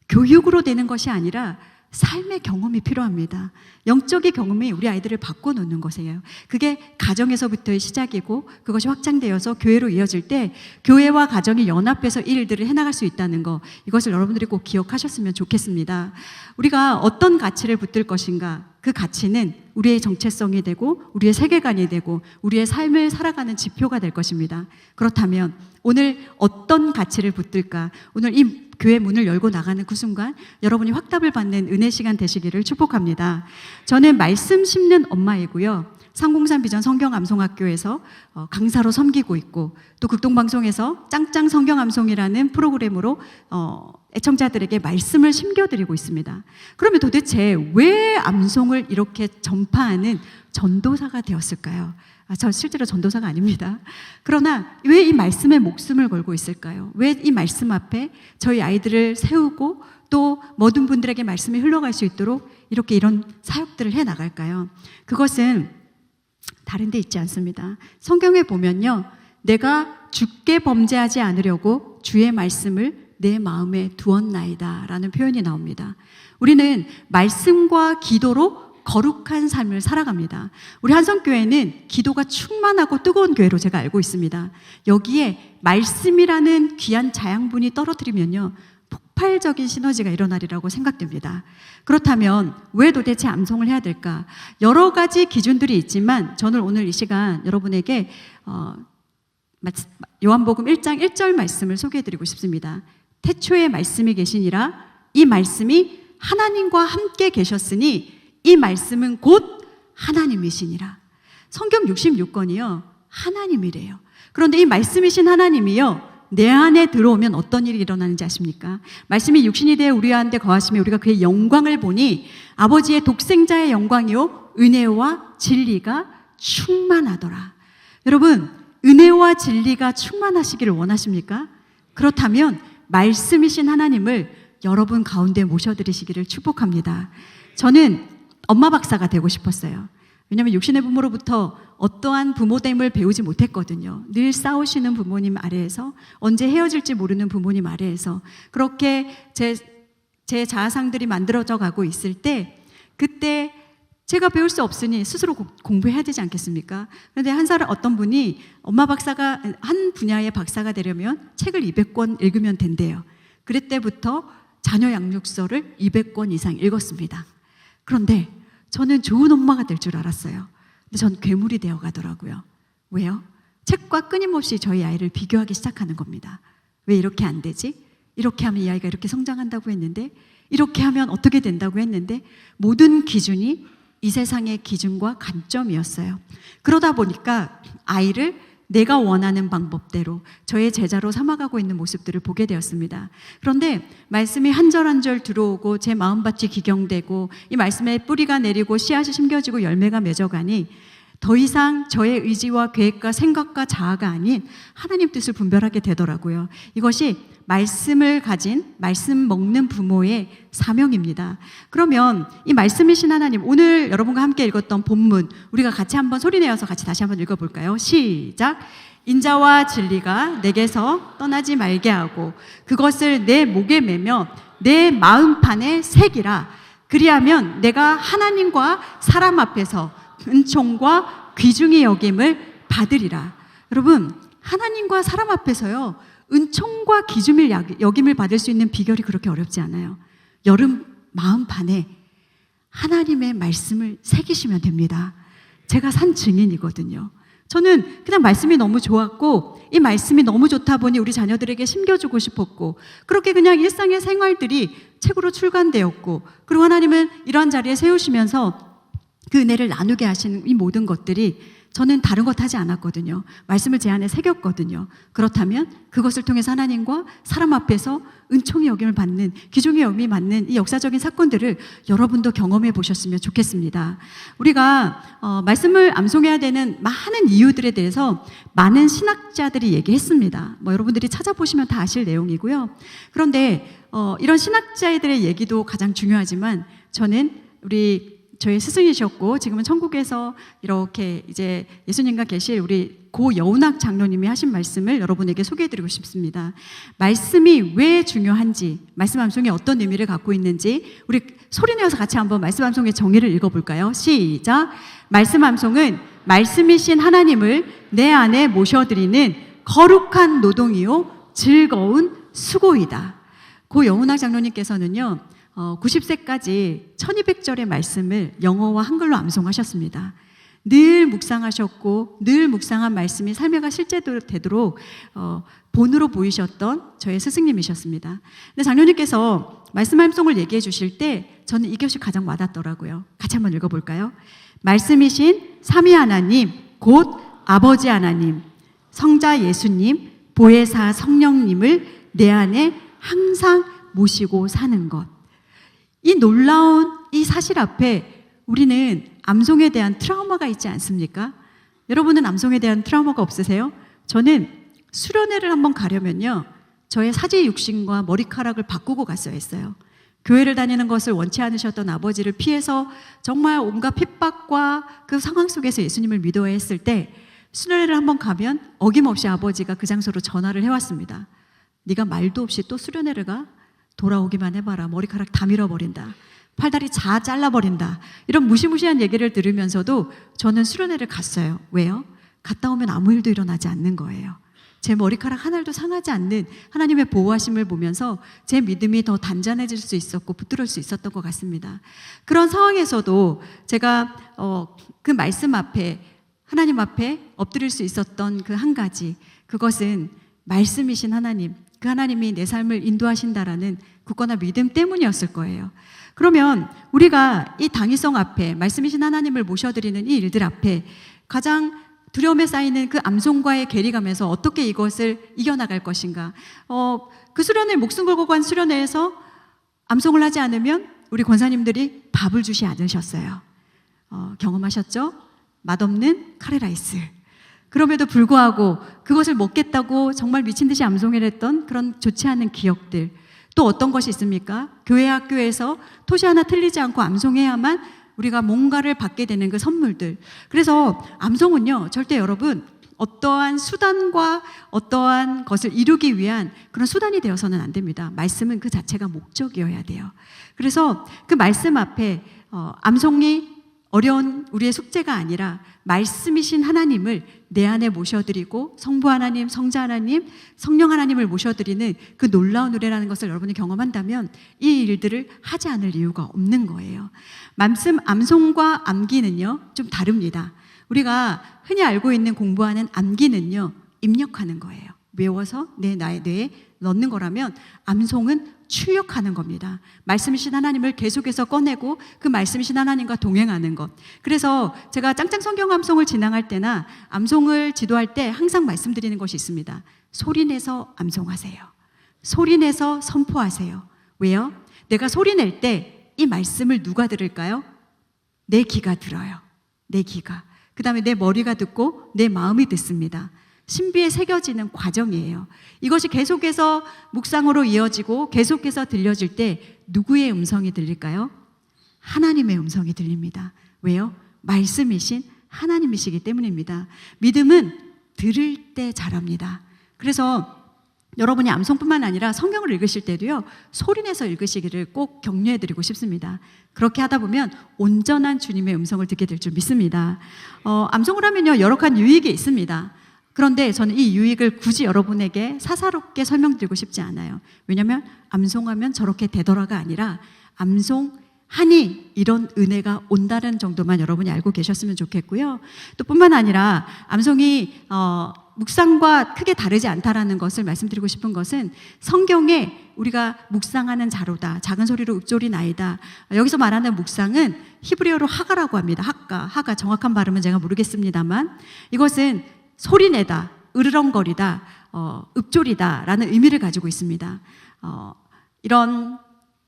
Speaker 1: 교육으로 되는 것이 아니라 삶의 경험이 필요합니다. 영적인 경험이 우리 아이들을 바꿔놓는 것이에요. 그게 가정에서부터의 시작이고 그것이 확장되어서 교회로 이어질 때 교회와 가정이 연합해서 이 일들을 해나갈 수 있다는 거, 이것을 여러분들이 꼭 기억하셨으면 좋겠습니다. 우리가 어떤 가치를 붙들 것인가, 그 가치는 우리의 정체성이 되고 우리의 세계관이 되고 우리의 삶을 살아가는 지표가 될 것입니다. 그렇다면 오늘 어떤 가치를 붙들까? 오늘 이 교회 문을 열고 나가는 그 순간 여러분이 확답을 받는 은혜 시간 되시기를 축복합니다. 저는 말씀 심는 엄마이고요. 상공산 비전 성경암송학교에서 강사로 섬기고 있고 또 극동방송에서 짱짱 성경암송이라는 프로그램으로 애청자들에게 말씀을 심겨드리고 있습니다. 그러면 도대체 왜 암송을 이렇게 전파하는 전도사가 되었을까요? 저 실제로 전도사가 아닙니다. 그러나 왜 이 말씀에 목숨을 걸고 있을까요? 왜 이 말씀 앞에 저희 아이들을 세우고 또 모든 분들에게 말씀이 흘러갈 수 있도록 이렇게 이런 사역들을 해나갈까요? 그것은 다른 데 있지 않습니다. 성경에 보면요, 내가 주께 범죄하지 않으려고 주의 말씀을 내 마음에 두었나이다 라는 표현이 나옵니다. 우리는 말씀과 기도로 거룩한 삶을 살아갑니다. 우리 한성교회는 기도가 충만하고 뜨거운 교회로 제가 알고 있습니다. 여기에 말씀이라는 귀한 자양분이 떨어뜨리면요, 폭발적인 시너지가 일어나리라고 생각됩니다. 그렇다면 왜 도대체 암송을 해야 될까? 여러 가지 기준들이 있지만 저는 오늘 이 시간 여러분에게 요한복음 1장 1절 말씀을 소개해드리고 싶습니다. 태초에 말씀이 계시니라 이 말씀이 하나님과 함께 계셨으니 이 말씀은 곧 하나님이시니라. 성경 66권이요 하나님이래요. 그런데 이 말씀이신 하나님이요 내 안에 들어오면 어떤 일이 일어나는지 아십니까? 말씀이 육신이 되어 우리 가운데 거하시며 우리가 그의 영광을 보니 아버지의 독생자의 영광이요 은혜와 진리가 충만하더라. 여러분, 은혜와 진리가 충만하시기를 원하십니까? 그렇다면 말씀이신 하나님을 여러분 가운데 모셔드리시기를 축복합니다. 저는 엄마 박사가 되고 싶었어요. 왜냐하면 육신의 부모로부터 어떠한 부모됨을 배우지 못했거든요. 늘 싸우시는 부모님 아래에서, 언제 헤어질지 모르는 부모님 아래에서 그렇게 제 자아상들이 만들어져 가고 있을 때, 그때 제가 배울 수 없으니 스스로 공부해야 되지 않겠습니까? 그런데 어떤 분이 엄마 박사가, 한 분야의 박사가 되려면 책을 200권 읽으면 된대요. 그때부터 자녀 양육서를 200권 이상 읽었습니다. 그런데 저는 좋은 엄마가 될 줄 알았어요. 근데 전 괴물이 되어 가더라고요. 왜요? 책과 끊임없이 저희 아이를 비교하기 시작하는 겁니다. 왜 이렇게 안 되지? 이렇게 하면 이 아이가 이렇게 성장한다고 했는데, 이렇게 하면 어떻게 된다고 했는데, 모든 기준이 이 세상의 기준과 관점이었어요. 그러다 보니까 아이를 내가 원하는 방법대로 저의 제자로 삼아가고 있는 모습들을 보게 되었습니다. 그런데 말씀이 한 절 한 절 들어오고 제 마음밭이 기경되고 이 말씀에 뿌리가 내리고 씨앗이 심겨지고 열매가 맺어가니 더 이상 저의 의지와 계획과 생각과 자아가 아닌 하나님 뜻을 분별하게 되더라고요. 이것이 말씀을 가진 말씀 먹는 부모의 사명입니다. 그러면 이 말씀이신 하나님, 오늘 여러분과 함께 읽었던 본문 우리가 같이 한번 소리내어서 같이 다시 한번 읽어볼까요? 시작! 인자와 진리가 내게서 떠나지 말게 하고 그것을 내 목에 매며 내 마음판에 새기라. 그리하면 내가 하나님과 사람 앞에서 은총과 귀중히 여김을 받으리라. 여러분, 하나님과 사람 앞에서요 은총과 귀중히 여김을 받을 수 있는 비결이 그렇게 어렵지 않아요. 여름 마음판에 하나님의 말씀을 새기시면 됩니다. 제가 산 증인이거든요. 저는 그냥 말씀이 너무 좋았고 이 말씀이 너무 좋다 보니 우리 자녀들에게 심겨주고 싶었고 그렇게 그냥 일상의 생활들이 책으로 출간되었고, 그리고 하나님은 이러한 자리에 세우시면서 그 은혜를 나누게 하시는 이 모든 것들이 저는 다른 것 하지 않았거든요. 말씀을 제 안에 새겼거든요. 그렇다면 그것을 통해서 하나님과 사람 앞에서 은총의 여김을 받는, 귀중의 여김이 받는 이 역사적인 사건들을 여러분도 경험해 보셨으면 좋겠습니다. 우리가 말씀을 암송해야 되는 많은 이유들에 대해서 많은 신학자들이 얘기했습니다. 여러분들이 찾아보시면 다 아실 내용이고요. 그런데 이런 신학자들의 얘기도 가장 중요하지만 저는 저희 스승이셨고 지금은 천국에서 이렇게 이제 예수님과 계실 우리 고 여운학 장로님이 하신 말씀을 여러분에게 소개해드리고 싶습니다. 말씀이 왜 중요한지, 말씀 암송이 어떤 의미를 갖고 있는지 우리 소리내어서 같이 한번 말씀 암송의 정의를 읽어볼까요? 시작! 말씀 암송은 말씀이신 하나님을 내 안에 모셔드리는 거룩한 노동이요 즐거운 수고이다. 고 여운학 장로님께서는요 90세까지 1200절의 말씀을 영어와 한글로 암송하셨습니다. 늘 묵상하셨고 늘 묵상한 말씀이 삶에가 실제로 되도록 본으로 보이셨던 저의 스승님이셨습니다. 근데 장로님께서 말씀 암송을 얘기해 주실 때 저는 이것이 가장 와닿더라고요. 같이 한번 읽어볼까요? 말씀이신 삼위 하나님 곧 아버지 하나님 성자 예수님 보혜사 성령님을 내 안에 항상 모시고 사는 것. 이 놀라운 이 사실 앞에 우리는 암송에 대한 트라우마가 있지 않습니까? 여러분은 암송에 대한 트라우마가 없으세요? 저는 수련회를 한번 가려면요, 저의 사지 육신과 머리카락을 바꾸고 갔어야 했어요. 교회를 다니는 것을 원치 않으셨던 아버지를 피해서 정말 온갖 핍박과 그 상황 속에서 예수님을 믿어야 했을 때 수련회를 한번 가면 어김없이 아버지가 그 장소로 전화를 해왔습니다. 네가 말도 없이 또 수련회를 가? 돌아오기만 해봐라. 머리카락 다 밀어버린다. 팔다리 다 잘라버린다. 이런 무시무시한 얘기를 들으면서도 저는 수련회를 갔어요. 왜요? 갔다 오면 아무 일도 일어나지 않는 거예요. 제 머리카락 하나도 상하지 않는 하나님의 보호하심을 보면서 제 믿음이 더 단단해질 수 있었고 붙들을 수 있었던 것 같습니다. 그런 상황에서도 제가 그 말씀 앞에 하나님 앞에 엎드릴 수 있었던 그 한 가지, 그것은 말씀이신 하나님, 그 하나님이 내 삶을 인도하신다라는 굳건한 믿음 때문이었을 거예요. 그러면 우리가 이 당위성 앞에 말씀이신 하나님을 모셔드리는 이 일들 앞에 가장 두려움에 쌓이는 그 암송과의 괴리감에서 어떻게 이것을 이겨나갈 것인가. 그 수련회, 목숨 걸고 간 수련회에서 암송을 하지 않으면 우리 권사님들이 밥을 주시 않으셨어요. 경험하셨죠? 맛없는 카레라이스. 그럼에도 불구하고 그것을 먹겠다고 정말 미친 듯이 암송을 했던 그런 좋지 않은 기억들. 또 어떤 것이 있습니까? 교회 학교에서 토시 하나 틀리지 않고 암송해야만 우리가 뭔가를 받게 되는 그 선물들. 그래서 암송은요, 절대 여러분 어떠한 수단과 어떠한 것을 이루기 위한 그런 수단이 되어서는 안 됩니다. 말씀은 그 자체가 목적이어야 돼요. 그래서 그 말씀 앞에 암송이 어려운 우리의 숙제가 아니라 말씀이신 하나님을 내 안에 모셔드리고 성부 하나님, 성자 하나님, 성령 하나님을 모셔드리는 그 놀라운 노래라는 것을 여러분이 경험한다면 이 일들을 하지 않을 이유가 없는 거예요. 말씀 암송과 암기는요 좀 다릅니다. 우리가 흔히 알고 있는 공부하는 암기는요 입력하는 거예요. 외워서 나의 뇌에 넣는 거라면 암송은 출력하는 겁니다. 말씀이신 하나님을 계속해서 꺼내고 그 말씀이신 하나님과 동행하는 것. 그래서 제가 짱짱 성경 암송을 진행할 때나 암송을 지도할 때 항상 말씀드리는 것이 있습니다. 소리내서 암송하세요. 소리내서 선포하세요. 왜요? 내가 소리낼 때 이 말씀을 누가 들을까요? 내 귀가 들어요. 내 귀가. 그 다음에 내 머리가 듣고 내 마음이 듣습니다. 신비에 새겨지는 과정이에요. 이것이 계속해서 묵상으로 이어지고 계속해서 들려질 때 누구의 음성이 들릴까요? 하나님의 음성이 들립니다. 왜요? 말씀이신 하나님이시기 때문입니다. 믿음은 들을 때 자랍니다. 그래서 여러분이 암송뿐만 아니라 성경을 읽으실 때도요 소리내서 읽으시기를 꼭 격려해드리고 싶습니다. 그렇게 하다 보면 온전한 주님의 음성을 듣게 될 줄 믿습니다. 암송을 하면요 여러 가지 유익이 있습니다. 그런데 저는 이 유익을 굳이 여러분에게 사사롭게 설명드리고 싶지 않아요. 왜냐하면 암송하면 저렇게 되더라가 아니라 암송하니 이런 은혜가 온다는 정도만 여러분이 알고 계셨으면 좋겠고요. 또 뿐만 아니라 암송이 묵상과 크게 다르지 않다라는 것을 말씀드리고 싶은 것은 성경에 우리가 묵상하는 자로다. 작은 소리로 읊조리 나이다. 여기서 말하는 묵상은 히브리어로 하가라고 합니다. 하가 정확한 발음은 제가 모르겠습니다만 이것은 소리내다, 으르렁거리다, 읊조리다 라는 의미를 가지고 있습니다. 이런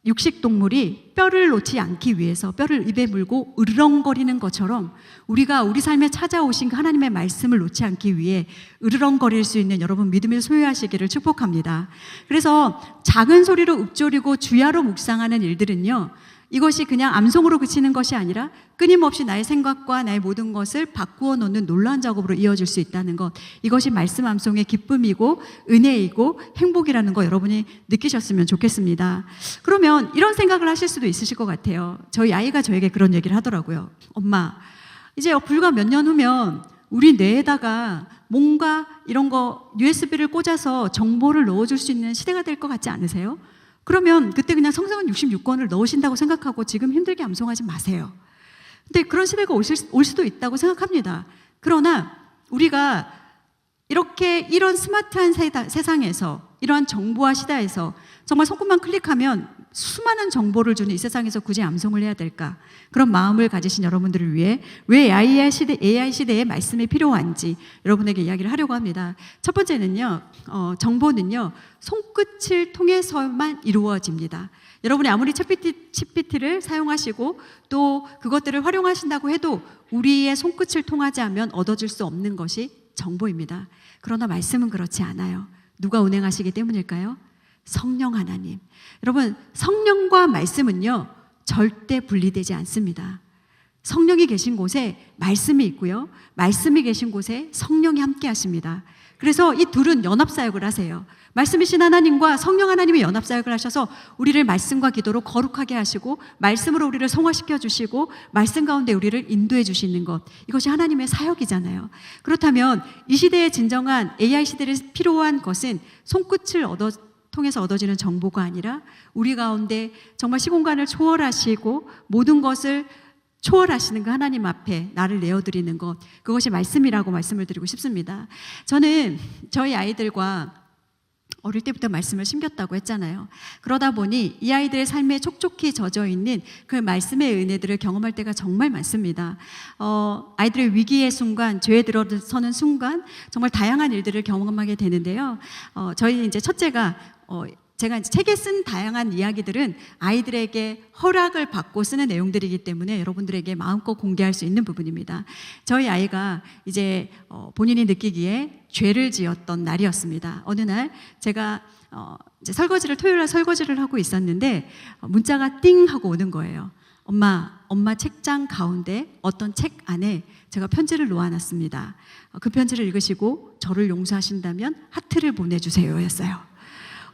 Speaker 1: 육식동물이 뼈를 놓지 않기 위해서 뼈를 입에 물고 으르렁거리는 것처럼 우리가 우리 삶에 찾아오신 그 하나님의 말씀을 놓지 않기 위해 으르렁거릴 수 있는 여러분 믿음을 소유하시기를 축복합니다. 그래서 작은 소리로 읊조리고 주야로 묵상하는 일들은요 이것이 그냥 암송으로 그치는 것이 아니라 끊임없이 나의 생각과 나의 모든 것을 바꾸어 놓는 놀라운 작업으로 이어질 수 있다는 것, 이것이 말씀 암송의 기쁨이고 은혜이고 행복이라는 거 여러분이 느끼셨으면 좋겠습니다. 그러면 이런 생각을 하실 수도 있으실 것 같아요. 저희 아이가 저에게 그런 얘기를 하더라고요. 엄마, 이제 불과 몇 년 후면 우리 뇌에다가 뭔가 이런 거 USB를 꽂아서 정보를 넣어줄 수 있는 시대가 될 것 같지 않으세요? 그러면 그때 그냥 성경은 66권을 넣으신다고 생각하고 지금 힘들게 암송하지 마세요. 근데 그런 시대가 올 수도 있다고 생각합니다. 그러나 우리가 이렇게 이런 스마트한 세상에서, 이러한 정보화 시대에서 정말 손끝만 클릭하면 수많은 정보를 주는 이 세상에서 굳이 암송을 해야 될까? 그런 마음을 가지신 여러분들을 위해 왜 AI 시대에 말씀이 필요한지 여러분에게 이야기를 하려고 합니다. 첫 번째는요, 정보는요, 손끝을 통해서만 이루어집니다. 여러분이 아무리 챗GPT를 사용하시고 또 그것들을 활용하신다고 해도 우리의 손끝을 통하지 않으면 얻어질 수 없는 것이 정보입니다. 그러나 말씀은 그렇지 않아요. 누가 운행하시기 때문일까요? 성령 하나님. 여러분, 성령과 말씀은요, 절대 분리되지 않습니다. 성령이 계신 곳에 말씀이 있고요, 말씀이 계신 곳에 성령이 함께 하십니다. 그래서 이 둘은 연합사역을 하세요. 말씀이신 하나님과 성령 하나님이 연합사역을 하셔서 우리를 말씀과 기도로 거룩하게 하시고 말씀으로 우리를 성화시켜 주시고 말씀 가운데 우리를 인도해 주시는 것, 이것이 하나님의 사역이잖아요. 그렇다면 이 시대의 진정한 AI 시대에 필요한 것은 손끝을 통해서 얻어지는 정보가 아니라 우리 가운데 정말 시공간을 초월하시고 모든 것을 초월하시는 그 하나님 앞에 나를 내어드리는 것, 그것이 말씀이라고 말씀을 드리고 싶습니다. 저는 저희 아이들과 어릴 때부터 말씀을 심겼다고 했잖아요. 그러다 보니 이 아이들의 삶에 촉촉히 젖어 있는 그 말씀의 은혜들을 경험할 때가 정말 많습니다. 아이들의 위기의 순간, 죄에 들어서는 순간 정말 다양한 일들을 경험하게 되는데요. 저희 이제 첫째가 제가 이제 책에 쓴 다양한 이야기들은 아이들에게 허락을 받고 쓰는 내용들이기 때문에 여러분들에게 마음껏 공개할 수 있는 부분입니다. 저희 아이가 이제 본인이 느끼기에 죄를 지었던 날이었습니다. 어느 날 제가 이제 토요일날 설거지를 하고 있었는데 문자가 띵 하고 오는 거예요. 엄마 책장 가운데 어떤 책 안에 제가 편지를 놓아놨습니다. 그 편지를 읽으시고 저를 용서하신다면 하트를 보내주세요 였어요.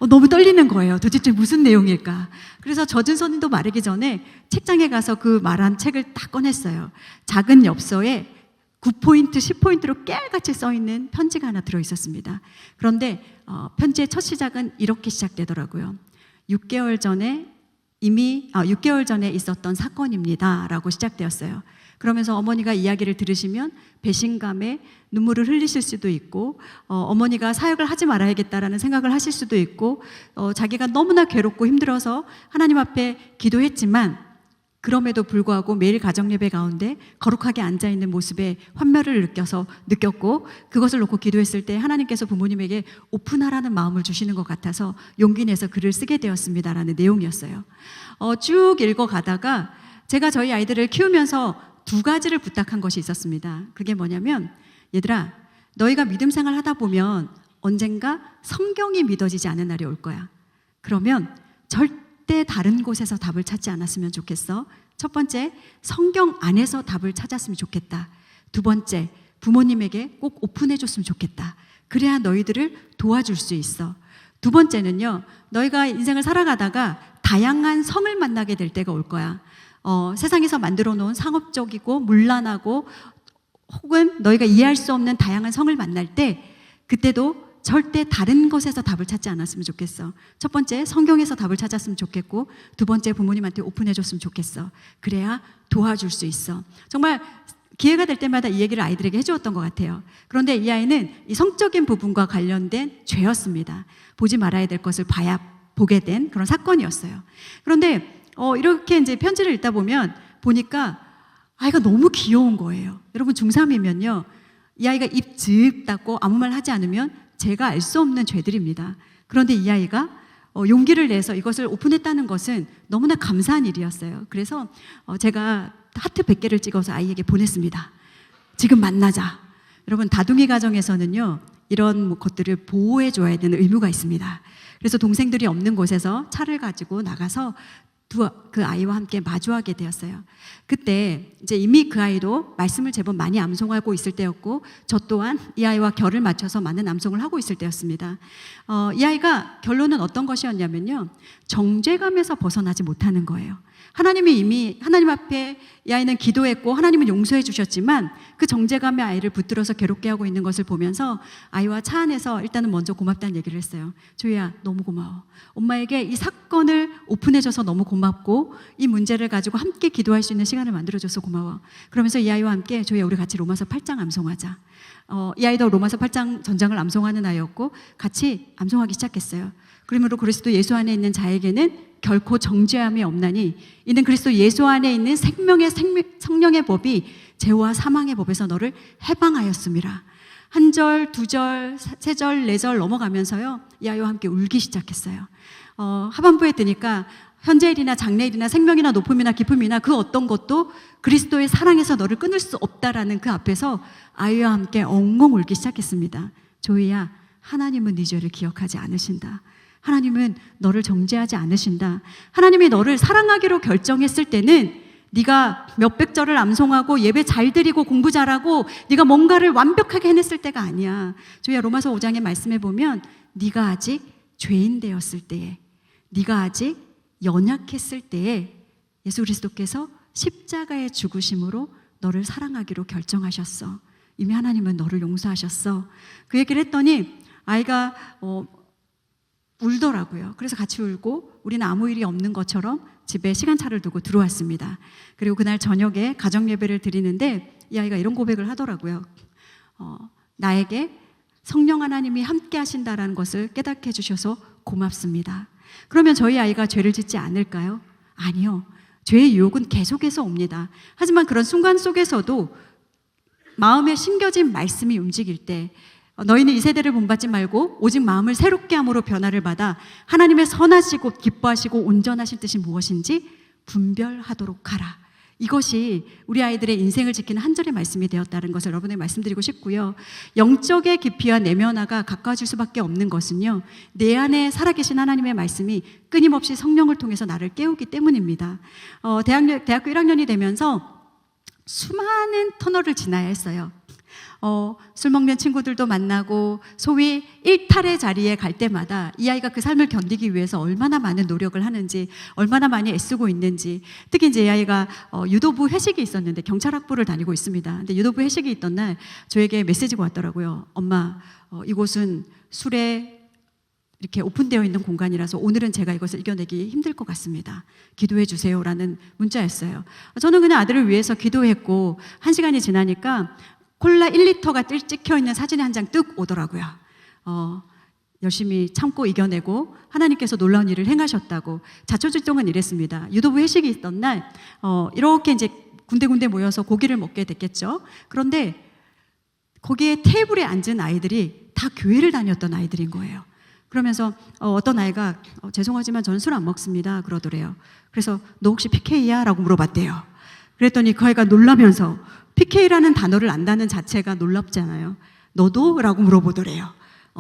Speaker 1: 너무 떨리는 거예요. 도대체 무슨 내용일까? 그래서 젖은 손도 마르기 전에 책장에 가서 그 말한 책을 딱 꺼냈어요. 작은 엽서에 9포인트, 10포인트로 깨알같이 써있는 편지가 하나 들어있었습니다. 그런데 편지의 첫 시작은 이렇게 시작되더라고요. 6개월 전에 있었던 사건입니다 라고 시작되었어요. 그러면서 어머니가 이야기를 들으시면 배신감에 눈물을 흘리실 수도 있고 어머니가 사역을 하지 말아야겠다라는 생각을 하실 수도 있고 자기가 너무나 괴롭고 힘들어서 하나님 앞에 기도했지만 그럼에도 불구하고 매일 가정예배 가운데 거룩하게 앉아있는 모습에 환멸을 느꼈고 그것을 놓고 기도했을 때 하나님께서 부모님에게 오픈하라는 마음을 주시는 것 같아서 용기 내서 글을 쓰게 되었습니다라는 내용이었어요. 쭉 읽어가다가 제가 저희 아이들을 키우면서 2가지를 부탁한 것이 있었습니다. 그게 뭐냐면, 얘들아, 너희가 믿음 생활 하다 보면 언젠가 성경이 믿어지지 않은 날이 올 거야. 그러면 절대 다른 곳에서 답을 찾지 않았으면 좋겠어. 첫 번째, 성경 안에서 답을 찾았으면 좋겠다. 두 번째, 부모님에게 꼭 오픈해 줬으면 좋겠다. 그래야 너희들을 도와줄 수 있어. 두 번째는요, 너희가 인생을 살아가다가 다양한 성을 만나게 될 때가 올 거야. 세상에서 만들어 놓은 상업적이고 문란하고 혹은 너희가 이해할 수 없는 다양한 성을 만날 때 그때도 절대 다른 곳에서 답을 찾지 않았으면 좋겠어. 첫 번째, 성경에서 답을 찾았으면 좋겠고 두 번째, 부모님한테 오픈해 줬으면 좋겠어. 그래야 도와줄 수 있어. 정말 기회가 될 때마다 이 얘기를 아이들에게 해주었던 것 같아요. 그런데 이 아이는 이 성적인 부분과 관련된 죄였습니다. 보지 말아야 될 것을 보게 된 그런 사건이었어요. 그런데 이렇게 이제 편지를 읽다 보니까 아이가 너무 귀여운 거예요. 여러분, 중3이면요, 이 아이가 입 즙 닫고 아무 말 하지 않으면 제가 알 수 없는 죄들입니다. 그런데 이 아이가 용기를 내서 이것을 오픈했다는 것은 너무나 감사한 일이었어요. 그래서 제가 하트 100개를 찍어서 아이에게 보냈습니다. 지금 만나자. 여러분, 다둥이 가정에서는요, 이런 것들을 보호해 줘야 되는 의무가 있습니다. 그래서 동생들이 없는 곳에서 차를 가지고 나가서 그 아이와 함께 마주하게 되었어요. 그때 이제 이미 그 아이도 말씀을 제법 많이 암송하고 있을 때였고 저 또한 이 아이와 결을 맞춰서 많은 암송을 하고 있을 때였습니다. 이 아이가 결론은 어떤 것이었냐면요, 정죄감에서 벗어나지 못하는 거예요. 하나님이 이미 하나님 앞에 이 아이는 기도했고 하나님은 용서해 주셨지만 그 정죄감의 아이를 붙들어서 괴롭게 하고 있는 것을 보면서 아이와 차 안에서 일단은 먼저 고맙다는 얘기를 했어요. 조이야, 너무 고마워. 엄마에게 이 사건을 오픈해줘서 너무 고맙고 이 문제를 가지고 함께 기도할 수 있는 시간을 만들어줘서 고마워. 그러면서 이 아이와 함께 조이야, 우리 같이 로마서 8장 암송하자. 이 아이도 로마서 8장 전장을 암송하는 아이였고 같이 암송하기 시작했어요. 그러므로 그리스도 예수 안에 있는 자에게는 결코 정죄함이 없나니 이는 그리스도 예수 안에 있는 생명의 성령의 법이 죄와 사망의 법에서 너를 해방하였음이라. 한 절, 두 절, 세 절, 네 절 넘어가면서요, 이 아이와 함께 울기 시작했어요. 하반부에 드니까 현재일이나 장래일이나 생명이나 높음이나 깊음이나 그 어떤 것도 그리스도의 사랑에서 너를 끊을 수 없다라는 그 앞에서 아이와 함께 엉엉 울기 시작했습니다. 조이야, 하나님은 네 죄를 기억하지 않으신다. 하나님은 너를 정죄하지 않으신다. 하나님이 너를 사랑하기로 결정했을 때는 네가 몇백 절을 암송하고 예배 잘 드리고 공부 잘하고 네가 뭔가를 완벽하게 해냈을 때가 아니야. 조이야, 로마서 5장의 말씀에 보면 네가 아직 죄인 되었을 때에, 네가 아직 연약했을 때에 예수 그리스도께서 십자가의 죽으심으로 너를 사랑하기로 결정하셨어. 이미 하나님은 너를 용서하셨어. 그 얘기를 했더니 아이가 울더라고요. 그래서 같이 울고 우리는 아무 일이 없는 것처럼 집에 시간차를 두고 들어왔습니다. 그리고 그날 저녁에 가정 예배를 드리는데 이 아이가 이런 고백을 하더라고요. 나에게 성령 하나님이 함께 하신다라는 것을 깨닫게 해주셔서 고맙습니다. 그러면 저희 아이가 죄를 짓지 않을까요? 아니요. 죄의 유혹은 계속해서 옵니다. 하지만 그런 순간 속에서도 마음에 심겨진 말씀이 움직일 때 너희는 이 세대를 본받지 말고 오직 마음을 새롭게 함으로 변화를 받아 하나님의 선하시고 기뻐하시고 온전하신 뜻이 무엇인지 분별하도록 하라. 이것이 우리 아이들의 인생을 지키는 한 절의 말씀이 되었다는 것을 여러분에게 말씀드리고 싶고요. 영적의 깊이와 내면화가 가까워질 수밖에 없는 것은요, 내 안에 살아계신 하나님의 말씀이 끊임없이 성령을 통해서 나를 깨우기 때문입니다. 대학교 1학년이 되면서 수많은 터널을 지나야 했어요. 술 먹는 친구들도 만나고 소위 일탈의 자리에 갈 때마다 이 아이가 그 삶을 견디기 위해서 얼마나 많은 노력을 하는지, 얼마나 많이 애쓰고 있는지. 특히 이제 이 아이가 유도부 회식이 있었는데 경찰학부를 다니고 있습니다. 근데 유도부 회식이 있던 날 저에게 메시지가 왔더라고요. 엄마, 이곳은 술에 이렇게 오픈되어 있는 공간이라서 오늘은 제가 이것을 이겨내기 힘들 것 같습니다. 기도해 주세요라는 문자였어요. 저는 그냥 아들을 위해서 기도했고 1시간이 지나니까 콜라 1리터가 찍혀있는 사진이 한 장 뚝 오더라고요. 열심히 참고 이겨내고 하나님께서 놀라운 일을 행하셨다고. 자초지종은 이랬습니다. 유도부 회식이 있던 날 이렇게 이제 군데군데 모여서 고기를 먹게 됐겠죠. 그런데 거기에 테이블에 앉은 아이들이 다 교회를 다녔던 아이들인 거예요. 그러면서 어떤 아이가 죄송하지만 저는 술 안 먹습니다 그러더래요. 그래서 너 혹시 PK야? 라고 물어봤대요. 그랬더니 그 아이가 놀라면서 PK라는 단어를 안다는 자체가 놀랍잖아요. 너도? 라고 물어보더래요.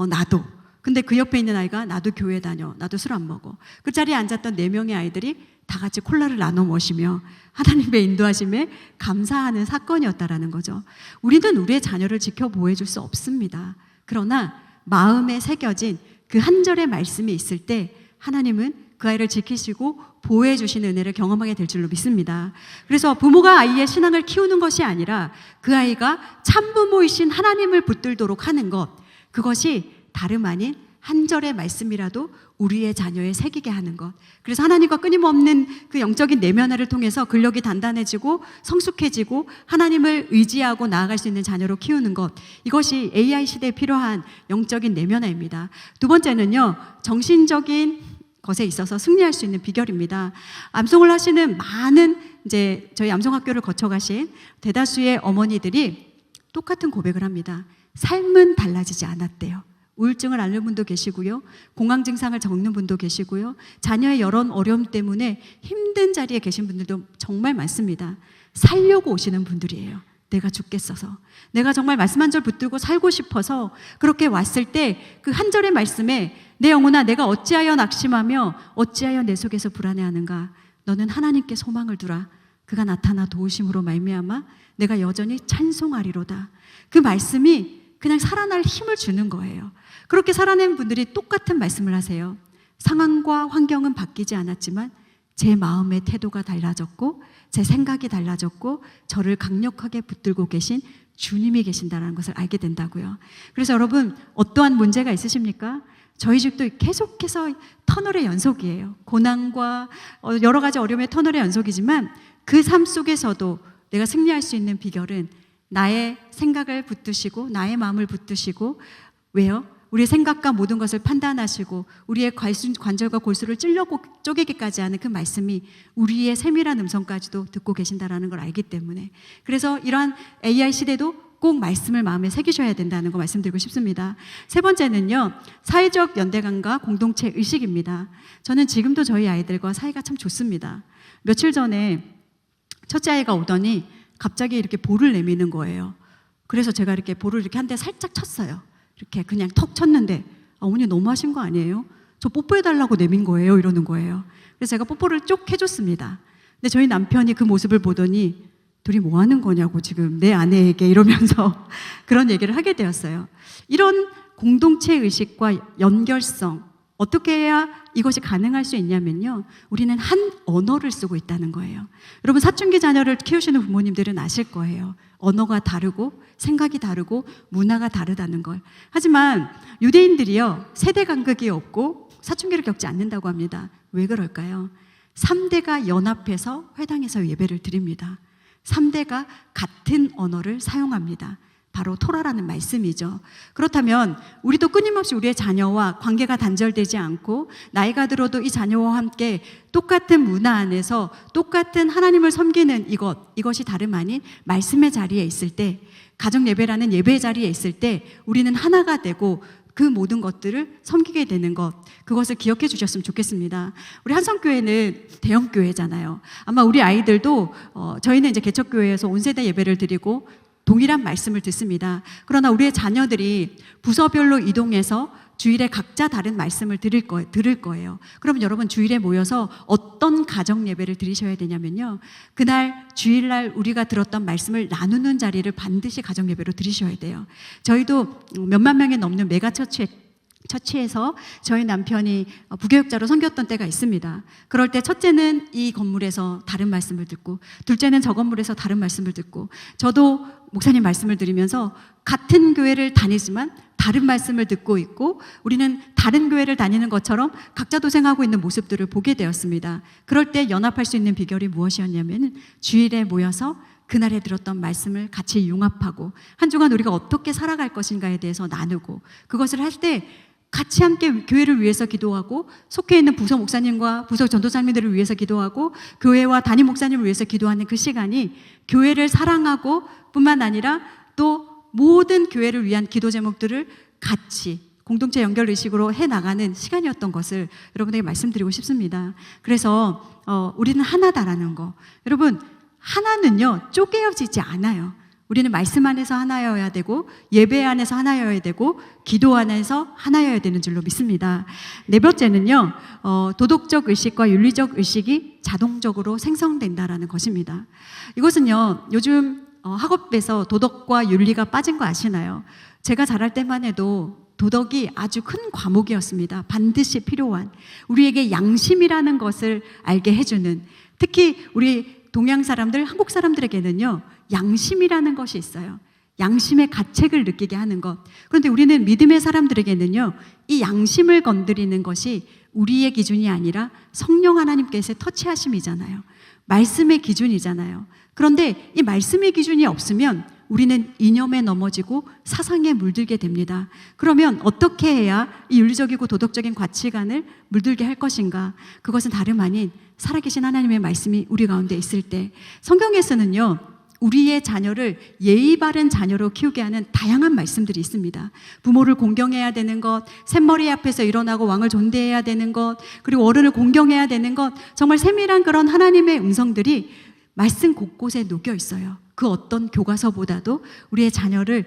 Speaker 1: 나도. 근데 그 옆에 있는 아이가 나도 교회 다녀, 나도 술 안 먹어. 그 자리에 앉았던 4명의 아이들이 다 같이 콜라를 나눠 마시며 하나님의 인도하심에 감사하는 사건이었다라는 거죠. 우리는 우리의 자녀를 지켜보호해 줄 수 없습니다. 그러나 마음에 새겨진 그 한 절의 말씀이 있을 때 하나님은 그 아이를 지키시고 보호해 주시는 은혜를 경험하게 될 줄로 믿습니다. 그래서 부모가 아이의 신앙을 키우는 것이 아니라 그 아이가 참부모이신 하나님을 붙들도록 하는 것, 그것이 다름 아닌 한 절의 말씀이라도 우리의 자녀에 새기게 하는 것. 그래서 하나님과 끊임없는 그 영적인 내면화를 통해서 근력이 단단해지고 성숙해지고 하나님을 의지하고 나아갈 수 있는 자녀로 키우는 것, 이것이 AI 시대에 필요한 영적인 내면화입니다. 두 번째는요, 정신적인 것에 있어서 승리할 수 있는 비결입니다. 암송을 하시는 많은 이제 저희 암송학교를 거쳐가신 대다수의 어머니들이 똑같은 고백을 합니다. 삶은 달라지지 않았대요. 우울증을 앓는 분도 계시고요, 공황 증상을 겪는 분도 계시고요, 자녀의 여러 어려움 때문에 힘든 자리에 계신 분들도 정말 많습니다. 살려고 오시는 분들이에요. 내가 죽겠어서, 내가 정말 말씀 한 절 붙들고 살고 싶어서 그렇게 왔을 때 그 한 절의 말씀에 내 영혼아 내가 어찌하여 낙심하며 어찌하여 내 속에서 불안해하는가. 너는 하나님께 소망을 두라. 그가 나타나 도우심으로 말미암아 내가 여전히 찬송하리로다. 그 말씀이 그냥 살아날 힘을 주는 거예요. 그렇게 살아낸 분들이 똑같은 말씀을 하세요. 상황과 환경은 바뀌지 않았지만 제 마음의 태도가 달라졌고 제 생각이 달라졌고 저를 강력하게 붙들고 계신 주님이 계신다는 것을 알게 된다고요. 그래서 여러분 어떠한 문제가 있으십니까? 저희 집도 계속해서 터널의 연속이에요. 고난과 여러 가지 어려움의 터널의 연속이지만 그 삶 속에서도 내가 승리할 수 있는 비결은 나의 생각을 붙드시고 나의 마음을 붙드시고 왜요? 우리의 생각과 모든 것을 판단하시고 우리의 관절과 골수를 찔려고 쪼개기까지 하는 그 말씀이 우리의 세밀한 음성까지도 듣고 계신다라는 걸 알기 때문에 그래서 이러한 AI 시대도 꼭 말씀을 마음에 새기셔야 된다는 거 말씀드리고 싶습니다. 세 번째는요, 사회적 연대감과 공동체 의식입니다. 저는 지금도 저희 아이들과 사이가 참 좋습니다. 며칠 전에 첫째 아이가 오더니 갑자기 이렇게 볼을 내미는 거예요. 그래서 제가 이렇게 볼을 이렇게 한 대 살짝 쳤어요. 이렇게 그냥 턱 쳤는데 어머니 너무 하신 거 아니에요? 저 뽀뽀해달라고 내민 거예요 이러는 거예요. 그래서 제가 뽀뽀를 쭉 해줬습니다. 근데 저희 남편이 그 모습을 보더니 둘이 뭐 하는 거냐고 지금 내 아내에게 이러면서 그런 얘기를 하게 되었어요. 이런 공동체 의식과 연결성 어떻게 해야 이것이 가능할 수 있냐면요, 우리는 한 언어를 쓰고 있다는 거예요. 여러분 사춘기 자녀를 키우시는 부모님들은 아실 거예요. 언어가 다르고 생각이 다르고 문화가 다르다는 걸. 하지만 유대인들이요, 세대 간극이 없고 사춘기를 겪지 않는다고 합니다. 왜 그럴까요? 3대가 연합해서 회당에서 예배를 드립니다. 3대가 같은 언어를 사용합니다. 바로 토라라는 말씀이죠. 그렇다면 우리도 끊임없이 우리의 자녀와 관계가 단절되지 않고 나이가 들어도 이 자녀와 함께 똑같은 문화 안에서 똑같은 하나님을 섬기는 이것이 다름 아닌 말씀의 자리에 있을 때, 가정 예배라는 예배의 자리에 있을 때 우리는 하나가 되고 그 모든 것들을 섬기게 되는 것, 그것을 기억해 주셨으면 좋겠습니다. 우리 한성교회는 대형교회잖아요. 아마 우리 아이들도 저희는 이제 개척교회에서 온 세대 예배를 드리고 동일한 말씀을 듣습니다. 그러나 우리의 자녀들이 부서별로 이동해서 주일에 각자 다른 말씀을 들을 거예요. 그럼 여러분 주일에 모여서 어떤 가정 예배를 드리셔야 되냐면요, 그날 주일날 우리가 들었던 말씀을 나누는 자리를 반드시 가정 예배로 드리셔야 돼요. 저희도 몇만 명이 넘는 처치에서 저희 남편이 부교육자로 섬겼던 때가 있습니다. 그럴 때 첫째는 이 건물에서 다른 말씀을 듣고 둘째는 저 건물에서 다른 말씀을 듣고 저도 목사님 말씀을 들으면서 같은 교회를 다니지만 다른 말씀을 듣고 있고 우리는 다른 교회를 다니는 것처럼 각자 도생하고 있는 모습들을 보게 되었습니다. 그럴 때 연합할 수 있는 비결이 무엇이었냐면 주일에 모여서 그날에 들었던 말씀을 같이 융합하고 한 주간 우리가 어떻게 살아갈 것인가에 대해서 나누고 그것을 할 때 같이 함께 교회를 위해서 기도하고 속해 있는 부서 목사님과 부서 전도사님들을 위해서 기도하고 교회와 담임 목사님을 위해서 기도하는 그 시간이 교회를 사랑하고 뿐만 아니라 또 모든 교회를 위한 기도 제목들을 같이 공동체 연결 의식으로 해나가는 시간이었던 것을 여러분에게 말씀드리고 싶습니다. 그래서 우리는 하나다라는 거, 여러분 하나는요 쪼개어지지 않아요. 우리는 말씀 안에서 하나여야 되고 예배 안에서 하나여야 되고 기도 안에서 하나여야 되는 줄로 믿습니다. 네 번째는요, 도덕적 의식과 윤리적 의식이 자동적으로 생성된다라는 것입니다. 이것은요, 요즘 학업에서 도덕과 윤리가 빠진 거 아시나요? 제가 자랄 때만 해도 도덕이 아주 큰 과목이었습니다. 반드시 필요한, 우리에게 양심이라는 것을 알게 해주는, 특히 우리 동양 사람들, 한국 사람들에게는요 양심이라는 것이 있어요. 양심의 가책을 느끼게 하는 것. 그런데 우리는 믿음의 사람들에게는요 이 양심을 건드리는 것이 우리의 기준이 아니라 성령 하나님께서 터치하심이잖아요. 말씀의 기준이잖아요. 그런데 이 말씀의 기준이 없으면 우리는 이념에 넘어지고 사상에 물들게 됩니다. 그러면 어떻게 해야 이 윤리적이고 도덕적인 가치관을 물들게 할 것인가? 그것은 다름 아닌 살아계신 하나님의 말씀이 우리 가운데 있을 때, 성경에서는요 우리의 자녀를 예의 바른 자녀로 키우게 하는 다양한 말씀들이 있습니다. 부모를 공경해야 되는 것, 샘머리 앞에서 일어나고 왕을 존대해야 되는 것, 그리고 어른을 공경해야 되는 것, 정말 세밀한 그런 하나님의 음성들이 말씀 곳곳에 녹여 있어요. 그 어떤 교과서보다도 우리의 자녀를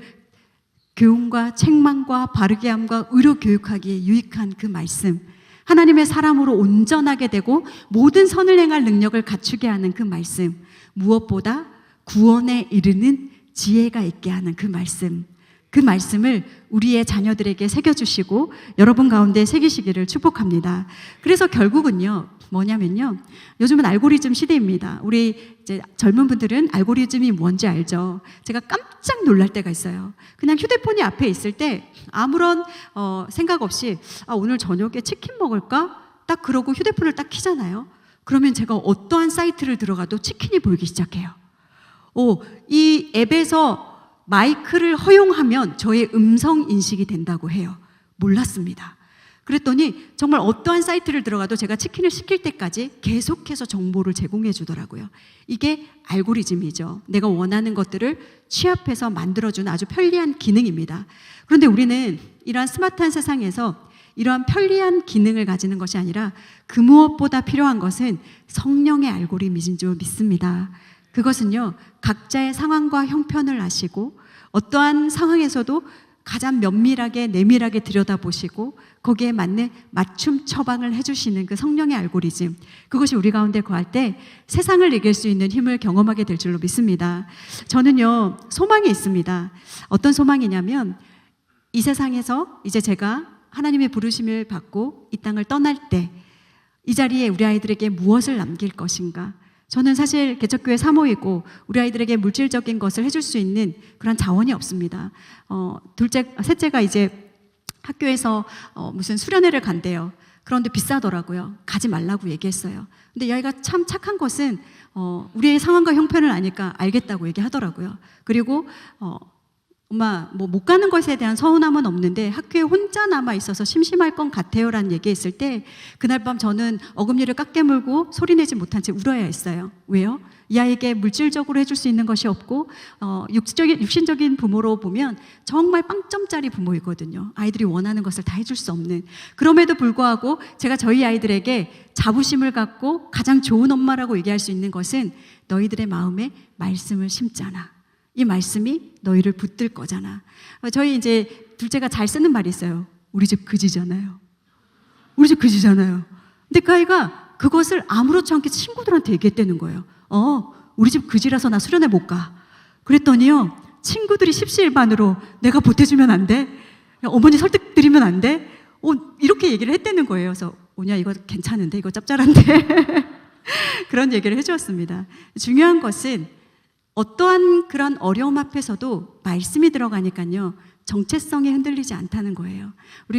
Speaker 1: 교훈과 책망과 바르게 함과 의로 교육하기에 유익한 그 말씀, 하나님의 사람으로 온전하게 되고 모든 선을 행할 능력을 갖추게 하는 그 말씀, 무엇보다 구원에 이르는 지혜가 있게 하는 그 말씀, 그 말씀을 우리의 자녀들에게 새겨주시고 여러분 가운데 새기시기를 축복합니다. 그래서 결국은요, 뭐냐면요. 요즘은 알고리즘 시대입니다. 우리 이제 젊은 분들은 알고리즘이 뭔지 알죠. 제가 깜짝 놀랄 때가 있어요. 그냥 휴대폰이 앞에 있을 때 아무런 생각 없이 오늘 저녁에 치킨 먹을까? 딱 그러고 휴대폰을 딱 켜잖아요. 그러면 제가 어떠한 사이트를 들어가도 치킨이 보이기 시작해요. 이 앱에서 마이크를 허용하면 저의 음성 인식이 된다고 해요. 몰랐습니다. 그랬더니 정말 어떠한 사이트를 들어가도 제가 치킨을 시킬 때까지 계속해서 정보를 제공해 주더라고요. 이게 알고리즘이죠. 내가 원하는 것들을 취합해서 만들어주는 아주 편리한 기능입니다. 그런데 우리는 이러한 스마트한 세상에서 이러한 편리한 기능을 가지는 것이 아니라 그 무엇보다 필요한 것은 성령의 알고리즘인 줄 믿습니다. 그것은요, 각자의 상황과 형편을 아시고 어떠한 상황에서도 가장 면밀하게 내밀하게 들여다보시고 거기에 맞는 맞춤 처방을 해주시는 그 성령의 알고리즘, 그것이 우리 가운데 거할 때 세상을 이길 수 있는 힘을 경험하게 될 줄로 믿습니다. 저는요, 소망이 있습니다. 어떤 소망이냐면 이 세상에서 이제 제가 하나님의 부르심을 받고 이 땅을 떠날 때 이 자리에 우리 아이들에게 무엇을 남길 것인가. 저는 사실 개척교회 사모이고 우리 아이들에게 물질적인 것을 해줄 수 있는 그런 자원이 없습니다. 셋째가 이제 학교에서 무슨 수련회를 간대요. 그런데 비싸더라고요. 가지 말라고 얘기했어요. 근데 이 아이가 참 착한 것은 우리의 상황과 형편을 아니까 알겠다고 얘기하더라고요. 그리고 엄마 뭐 못 가는 것에 대한 서운함은 없는데 학교에 혼자 남아 있어서 심심할 것 같아요라는 얘기했을 때 그날 밤 저는 어금니를 깎게 물고 소리내지 못한 채 울어야 했어요. 왜요? 이 아이에게 물질적으로 해줄 수 있는 것이 없고 육신적인 부모로 보면 정말 빵점짜리 부모이거든요. 아이들이 원하는 것을 다 해줄 수 없는. 그럼에도 불구하고 제가 저희 아이들에게 자부심을 갖고 가장 좋은 엄마라고 얘기할 수 있는 것은 너희들의 마음에 말씀을 심잖아. 이 말씀이 너희를 붙들 거잖아. 저희 이제 둘째가 잘 쓰는 말이 있어요. 우리 집 그지잖아요. 우리 집 그지잖아요. 근데 그 아이가 그것을 아무렇지 않게 친구들한테 얘기했다는 거예요. 우리 집 그지라서 나 수련회 못 가. 그랬더니요, 친구들이 십시일반으로 내가 보태주면 안 돼? 어머니 설득드리면 안 돼? 이렇게 얘기를 했다는 거예요. 그래서 오냐 이거 괜찮은데 이거 짭짤한데 그런 얘기를 해주었습니다. 중요한 것은 어떠한 그런 어려움 앞에서도 말씀이 들어가니까요, 정체성이 흔들리지 않다는 거예요.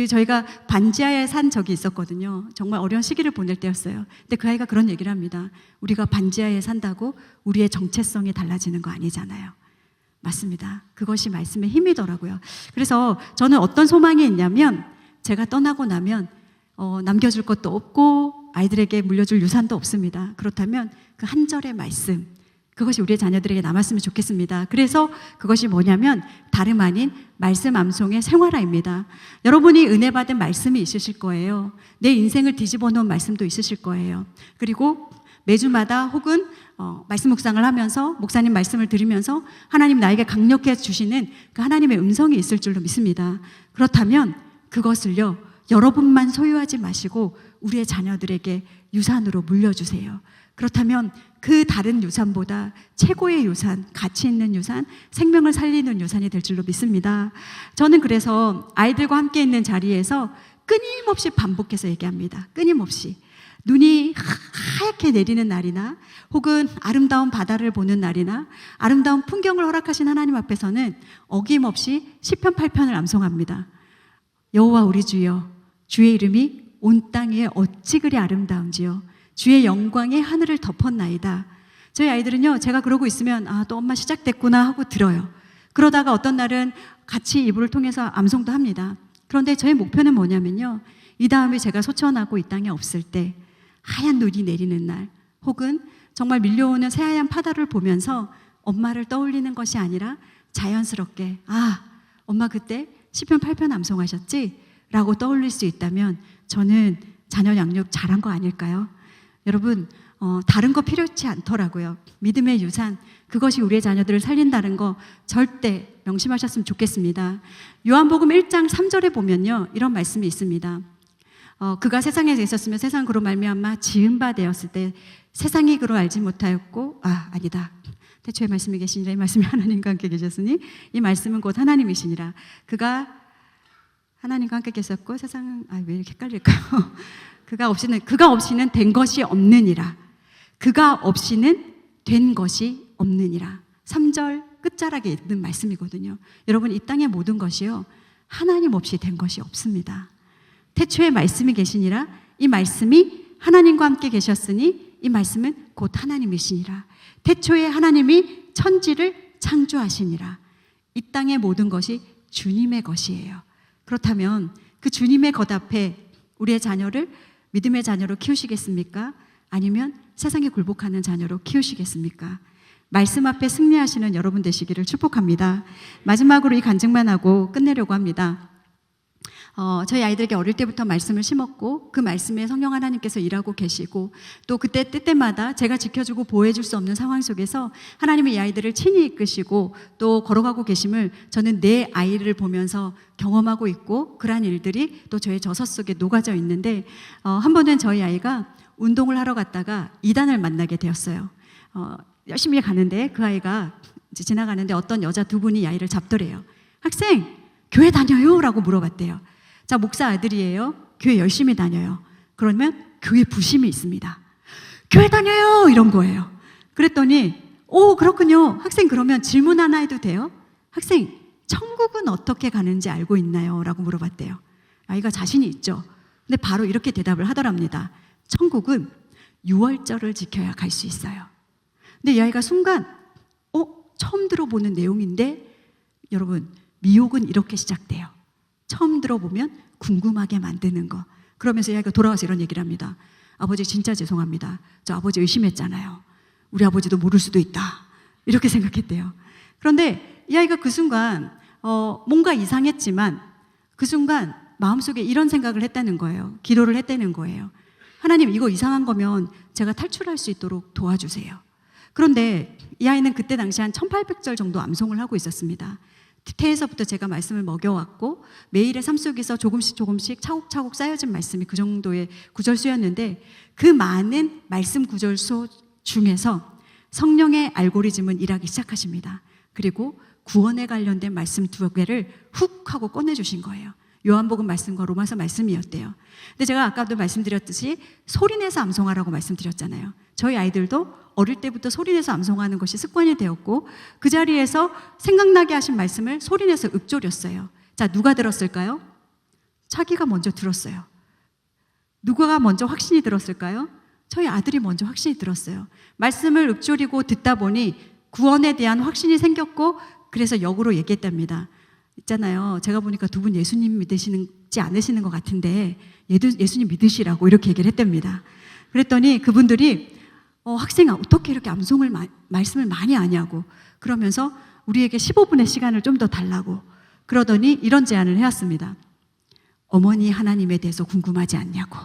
Speaker 1: 저희가 반지하에 산 적이 있었거든요. 정말 어려운 시기를 보낼 때였어요. 근데 그 아이가 그런 얘기를 합니다. 우리가 반지하에 산다고 우리의 정체성이 달라지는 거 아니잖아요. 맞습니다. 그것이 말씀의 힘이더라고요. 그래서 저는 어떤 소망이 있냐면 제가 떠나고 나면 남겨줄 것도 없고 아이들에게 물려줄 유산도 없습니다. 그렇다면 그 한 절의 말씀, 그것이 우리의 자녀들에게 남았으면 좋겠습니다. 그래서 그것이 뭐냐면 다름 아닌 말씀 암송의 생활화입니다. 여러분이 은혜 받은 말씀이 있으실 거예요. 내 인생을 뒤집어 놓은 말씀도 있으실 거예요. 그리고 매주마다 혹은 말씀 묵상을 하면서 목사님 말씀을 들으면서 하나님 나에게 강력해 주시는 그 하나님의 음성이 있을 줄로 믿습니다. 그렇다면 그것을요, 여러분만 소유하지 마시고 우리의 자녀들에게 유산으로 물려주세요. 그렇다면 그 다른 유산보다 최고의 유산, 가치 있는 유산, 생명을 살리는 유산이 될 줄로 믿습니다. 저는 그래서 아이들과 함께 있는 자리에서 끊임없이 반복해서 얘기합니다. 끊임없이. 눈이 하얗게 내리는 날이나 혹은 아름다운 바다를 보는 날이나 아름다운 풍경을 허락하신 하나님 앞에서는 어김없이 시편 8편을 암송합니다. 여호와 우리 주여, 주의 이름이 온 땅 위에 어찌 그리 아름다운지요. 주의 영광이 하늘을 덮었나이다. 저희 아이들은요, 제가 그러고 있으면 또 엄마 시작됐구나 하고 들어요. 그러다가 어떤 날은 같이 이불을 통해서 암송도 합니다. 그런데 저의 목표는 뭐냐면요, 이 다음에 제가 소천하고 이 땅에 없을 때 하얀 눈이 내리는 날 혹은 정말 밀려오는 새하얀 바다를 보면서 엄마를 떠올리는 것이 아니라 자연스럽게 엄마 그때 시편 8편 암송하셨지? 라고 떠올릴 수 있다면 저는 자녀 양육 잘한 거 아닐까요? 여러분, 다른 거 필요치 않더라고요. 믿음의 유산, 그것이 우리의 자녀들을 살린다는 거 절대 명심하셨으면 좋겠습니다. 요한복음 1장 3절에 보면요, 이런 말씀이 있습니다. 그가 세상에 있었으면 세상 그로 말미암아 지은 바 되었을 때 세상이 그로 알지 못하였고 아니다. 태초에 말씀이 계시니라. 이 말씀이 하나님과 함께 계셨으니 이 말씀은 곧 하나님이시니라. 그가 하나님과 함께 계셨고 세상은 왜 이렇게 헷갈릴까요? 그가 없이는 된 것이 없느니라. 그가 없이는 된 것이 없느니라. 3절 끝자락에 있는 말씀이거든요. 여러분, 이 땅의 모든 것이요, 하나님 없이 된 것이 없습니다. 태초에 말씀이 계시니라. 이 말씀이 하나님과 함께 계셨으니 이 말씀은 곧 하나님이시니라. 태초에 하나님이 천지를 창조하시니라. 이 땅의 모든 것이 주님의 것이에요. 그렇다면 그 주님의 것 앞에 우리의 자녀를 믿음의 자녀로 키우시겠습니까? 아니면 세상에 굴복하는 자녀로 키우시겠습니까? 말씀 앞에 승리하시는 여러분 되시기를 축복합니다. 마지막으로 이 간증만 하고 끝내려고 합니다. 저희 아이들에게 어릴 때부터 말씀을 심었고 그 말씀에 성령 하나님께서 일하고 계시고 또 그때 때때마다 제가 지켜주고 보호해줄 수 없는 상황 속에서 하나님이 이 아이들을 친히 이끄시고 또 걸어가고 계심을 저는 내 아이를 보면서 경험하고 있고, 그러한 일들이 또 저의 저서 속에 녹아져 있는데, 한 번은 저희 아이가 운동을 하러 갔다가 이단을 만나게 되었어요. 열심히 가는데 그 아이가 이제 지나가는데 어떤 여자 두 분이 이 아이를 잡더래요. 학생, 교회 다녀요? 라고 물어봤대요. 자, 목사 아들이에요. 교회 열심히 다녀요. 그러면 교회 부심이 있습니다. 교회 다녀요! 이런 거예요. 그랬더니 그렇군요. 학생, 그러면 질문 하나 해도 돼요? 학생, 천국은 어떻게 가는지 알고 있나요? 라고 물어봤대요. 아이가 자신이 있죠. 근데 바로 이렇게 대답을 하더랍니다. 천국은 유월절을 지켜야 갈 수 있어요. 근데 이 아이가 순간 처음 들어보는 내용인데, 여러분, 미혹은 이렇게 시작돼요. 처음 들어보면 궁금하게 만드는 거. 그러면서 이 아이가 돌아와서 이런 얘기를 합니다. 아버지, 진짜 죄송합니다. 저 아버지 의심했잖아요. 우리 아버지도 모를 수도 있다. 이렇게 생각했대요. 그런데 이 아이가 그 순간 뭔가 이상했지만 그 순간 마음속에 이런 생각을 했다는 거예요. 기도를 했다는 거예요. 하나님, 이거 이상한 거면 제가 탈출할 수 있도록 도와주세요. 그런데 이 아이는 그때 당시 한 1800절 정도 암송을 하고 있었습니다. 태에서부터 제가 말씀을 먹여왔고 매일의 삶 속에서 조금씩 차곡차곡 쌓여진 말씀이 그 정도의 구절 수였는데, 그 많은 말씀 구절 수 중에서 성령의 알고리즘은 일하기 시작하십니다. 그리고 구원에 관련된 말씀 2개를 훅 하고 꺼내주신 거예요. 요한복음 말씀과 로마서 말씀이었대요. 근데 제가 아까도 말씀드렸듯이 소리내서 암송하라고 말씀드렸잖아요. 저희 아이들도 어릴 때부터 소리내서 암송하는 것이 습관이 되었고, 그 자리에서 생각나게 하신 말씀을 소리내서 읊조렸어요. 자, 누가 들었을까요? 자기가 먼저 들었어요. 누가 먼저 확신이 들었을까요? 저희 아들이 먼저 확신이 들었어요. 말씀을 읊조리고 듣다 보니 구원에 대한 확신이 생겼고, 그래서 역으로 얘기했답니다. 있잖아요, 제가 보니까 두 분 예수님 믿으시지 않으시는 것 같은데 예수님 믿으시라고 이렇게 얘기를 했답니다. 그랬더니 그분들이 학생아, 어떻게 이렇게 암송을 말씀을 많이 아냐고, 그러면서 우리에게 15분의 시간을 좀 더 달라고 그러더니 이런 제안을 해왔습니다. 어머니 하나님에 대해서 궁금하지 않냐고.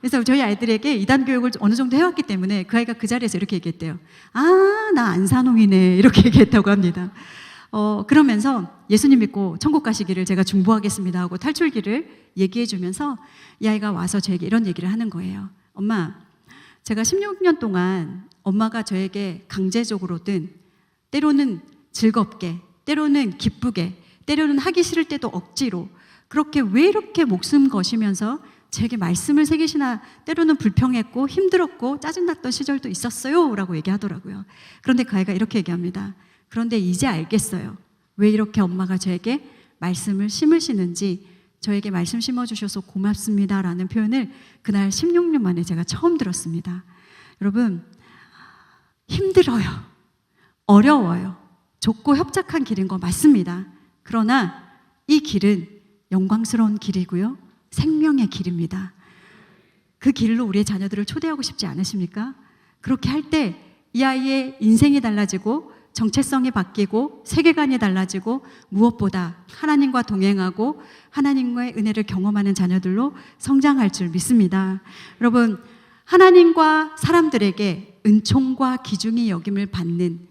Speaker 1: 그래서 저희 아이들에게 이단 교육을 어느 정도 해왔기 때문에 그 아이가 그 자리에서 이렇게 얘기했대요. 나 안산홍이네, 이렇게 얘기했다고 합니다. 그러면서 예수님 믿고 천국 가시기를 제가 중보하겠습니다 하고 탈출기를 얘기해 주면서 이 아이가 와서 저에게 이런 얘기를 하는 거예요. 엄마, 제가 16년 동안 엄마가 저에게 강제적으로든 때로는 즐겁게, 때로는 기쁘게, 때로는 하기 싫을 때도 억지로 그렇게 왜 이렇게 목숨 거시면서 제게 말씀을 새기시나, 때로는 불평했고 힘들었고 짜증났던 시절도 있었어요 라고 얘기하더라고요. 그런데 그 아이가 이렇게 얘기합니다. 그런데 이제 알겠어요. 왜 이렇게 엄마가 저에게 말씀을 심으시는지, 저에게 말씀 심어주셔서 고맙습니다 라는 표현을 그날 16년 만에 제가 처음 들었습니다. 여러분, 힘들어요. 어려워요. 좁고 협착한 길인 거 맞습니다. 그러나 이 길은 영광스러운 길이고요, 생명의 길입니다. 그 길로 우리의 자녀들을 초대하고 싶지 않으십니까? 그렇게 할 때 이 아이의 인생이 달라지고 정체성이 바뀌고 세계관이 달라지고 무엇보다 하나님과 동행하고 하나님과의 은혜를 경험하는 자녀들로 성장할 줄 믿습니다. 여러분, 하나님과 사람들에게 은총과 기중이 여김을 받는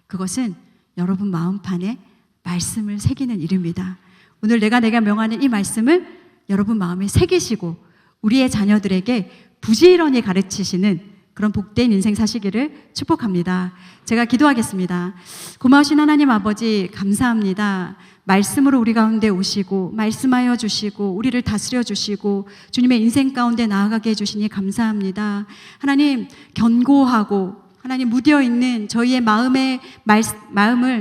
Speaker 1: 그것은 여러분 마음판에 말씀을 새기는 일입니다. 오늘 내가 명하는 이 말씀을 여러분 마음에 새기시고 우리의 자녀들에게 부지런히 가르치시는 그런 복된 인생 사시기를 축복합니다. 제가 기도하겠습니다. 고마우신 하나님 아버지 감사합니다. 말씀으로 우리 가운데 오시고 말씀하여 주시고 우리를 다스려 주시고 주님의 인생 가운데 나아가게 해주시니 감사합니다. 하나님 견고하고 하나님 무뎌 있는 저희의 마음을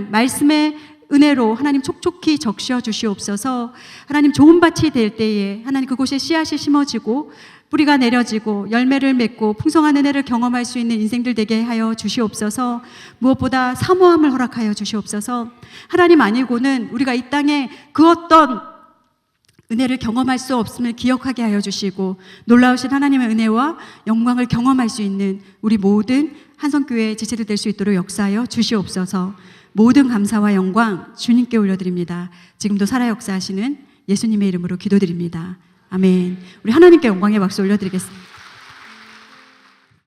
Speaker 1: 말씀의 은혜로 하나님 촉촉히 적셔 주시옵소서. 하나님 좋은 밭이 될 때에 하나님 그곳에 씨앗이 심어지고 뿌리가 내려지고 열매를 맺고 풍성한 은혜를 경험할 수 있는 인생들 되게 하여 주시옵소서. 무엇보다 사모함을 허락하여 주시옵소서. 하나님 아니고는 우리가 이 땅에 그 어떤 은혜를 경험할 수 없음을 기억하게 하여 주시고 놀라우신 하나님의 은혜와 영광을 경험할 수 있는 우리 모든 한성교회 지체들 될 수 있도록 역사하여 주시옵소서. 모든 감사와 영광 주님께 올려드립니다. 지금도 살아 역사하시는 예수님의 이름으로 기도드립니다. 아멘. 우리 하나님께 영광의 박수 올려드리겠습니다.